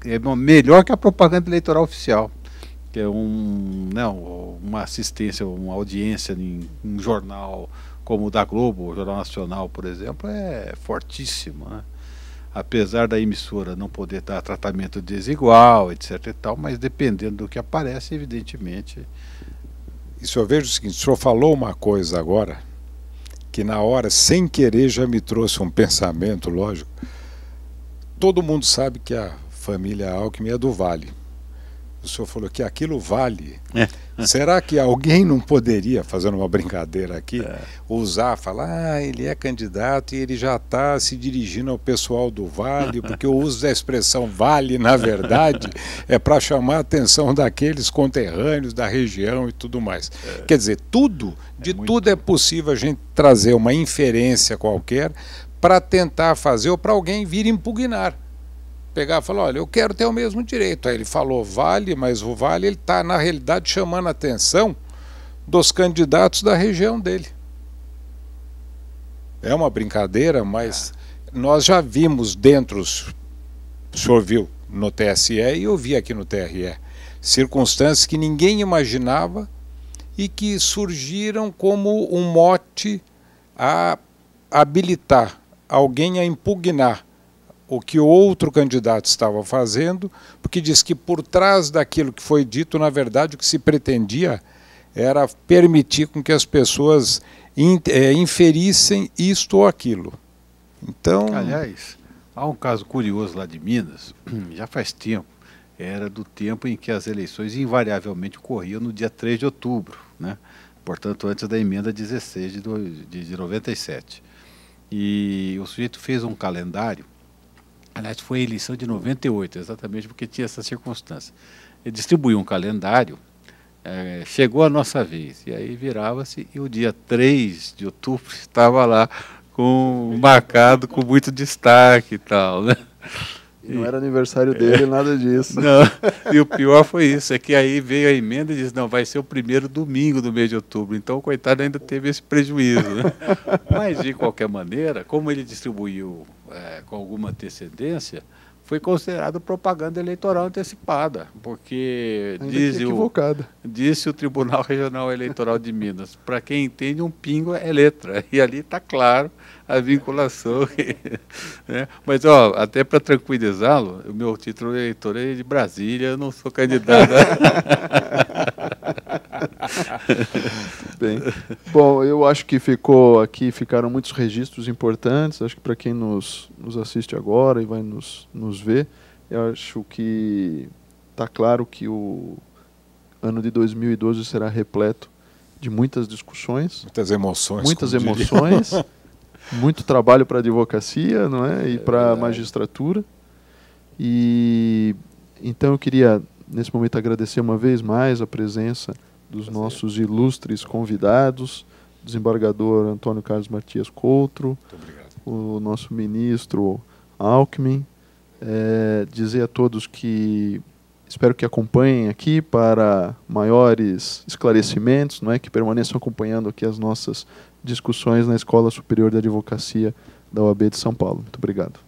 é melhor que a propaganda eleitoral oficial, que é uma assistência, uma audiência em um jornal como o da Globo, o Jornal Nacional, por exemplo, é fortíssimo, né? Apesar da emissora não poder dar tratamento desigual, etc. e tal, mas dependendo do que aparece, evidentemente. Isso eu vejo o seguinte: o senhor falou uma coisa agora que na hora, sem querer, já me trouxe um pensamento, lógico. Todo mundo sabe que a família Alckmin é do Vale. O senhor falou que aquilo vale. Será que alguém não poderia, fazendo uma brincadeira aqui, falar, ele é candidato e ele já está se dirigindo ao pessoal do Vale, porque o uso da expressão vale, na verdade, é para chamar a atenção daqueles conterrâneos da região e tudo mais. Quer dizer, tudo é possível a gente trazer uma inferência qualquer para tentar fazer ou para alguém vir impugnar. Pegar e falar, olha, eu quero ter o mesmo direito. Aí ele falou vale, mas o vale ele está, na realidade, chamando a atenção dos candidatos da região dele. É uma brincadeira, mas nós já vimos dentro, o senhor viu no TSE e eu vi aqui no TRE, circunstâncias que ninguém imaginava e que surgiram como um mote a habilitar alguém a impugnar o que o outro candidato estava fazendo, porque diz que por trás daquilo que foi dito, na verdade, o que se pretendia era permitir com que as pessoas inferissem isto ou aquilo. Então... Aliás, há um caso curioso lá de Minas, já faz tempo, era do tempo em que as eleições invariavelmente ocorriam no dia 3 de outubro, né? Portanto, antes da emenda 16 de 97. E o sujeito fez um calendário. Aliás, foi a eleição de 98, exatamente porque tinha essa circunstância. Ele distribuiu um calendário, chegou a nossa vez, e aí virava-se, e o dia 3 de outubro estava lá, marcado com muito destaque e tal, né? E não era aniversário dele, nada disso. Não, e o pior foi isso, é que aí veio a emenda e disse, não, vai ser o primeiro domingo do mês de outubro, então o coitado ainda teve esse prejuízo, né? Mas, de qualquer maneira, como ele distribuiu com alguma antecedência, foi considerado propaganda eleitoral antecipada, porque disse o Tribunal Regional Eleitoral de Minas, para quem entende, um pingo é letra, e ali está claro a vinculação. Né? Mas, ó, até para tranquilizá-lo, o meu título eleitor é de Brasília, eu não sou candidato. Bem, bom, eu acho que ficaram muitos registros importantes, acho que para quem nos assiste agora e vai nos ver, eu acho que está claro que o ano de 2012 será repleto de muitas discussões, muitas emoções, muito trabalho para a advocacia, não é? E para a magistratura. E então eu queria nesse momento agradecer uma vez mais a presença dos nossos ilustres convidados, desembargador Antônio Carlos Matias Coutro, o nosso ministro Alckmin, dizer a todos que espero que acompanhem aqui para maiores esclarecimentos, não é? Que permaneçam acompanhando aqui as nossas discussões na Escola Superior de Advocacia da OAB de São Paulo. Muito obrigado.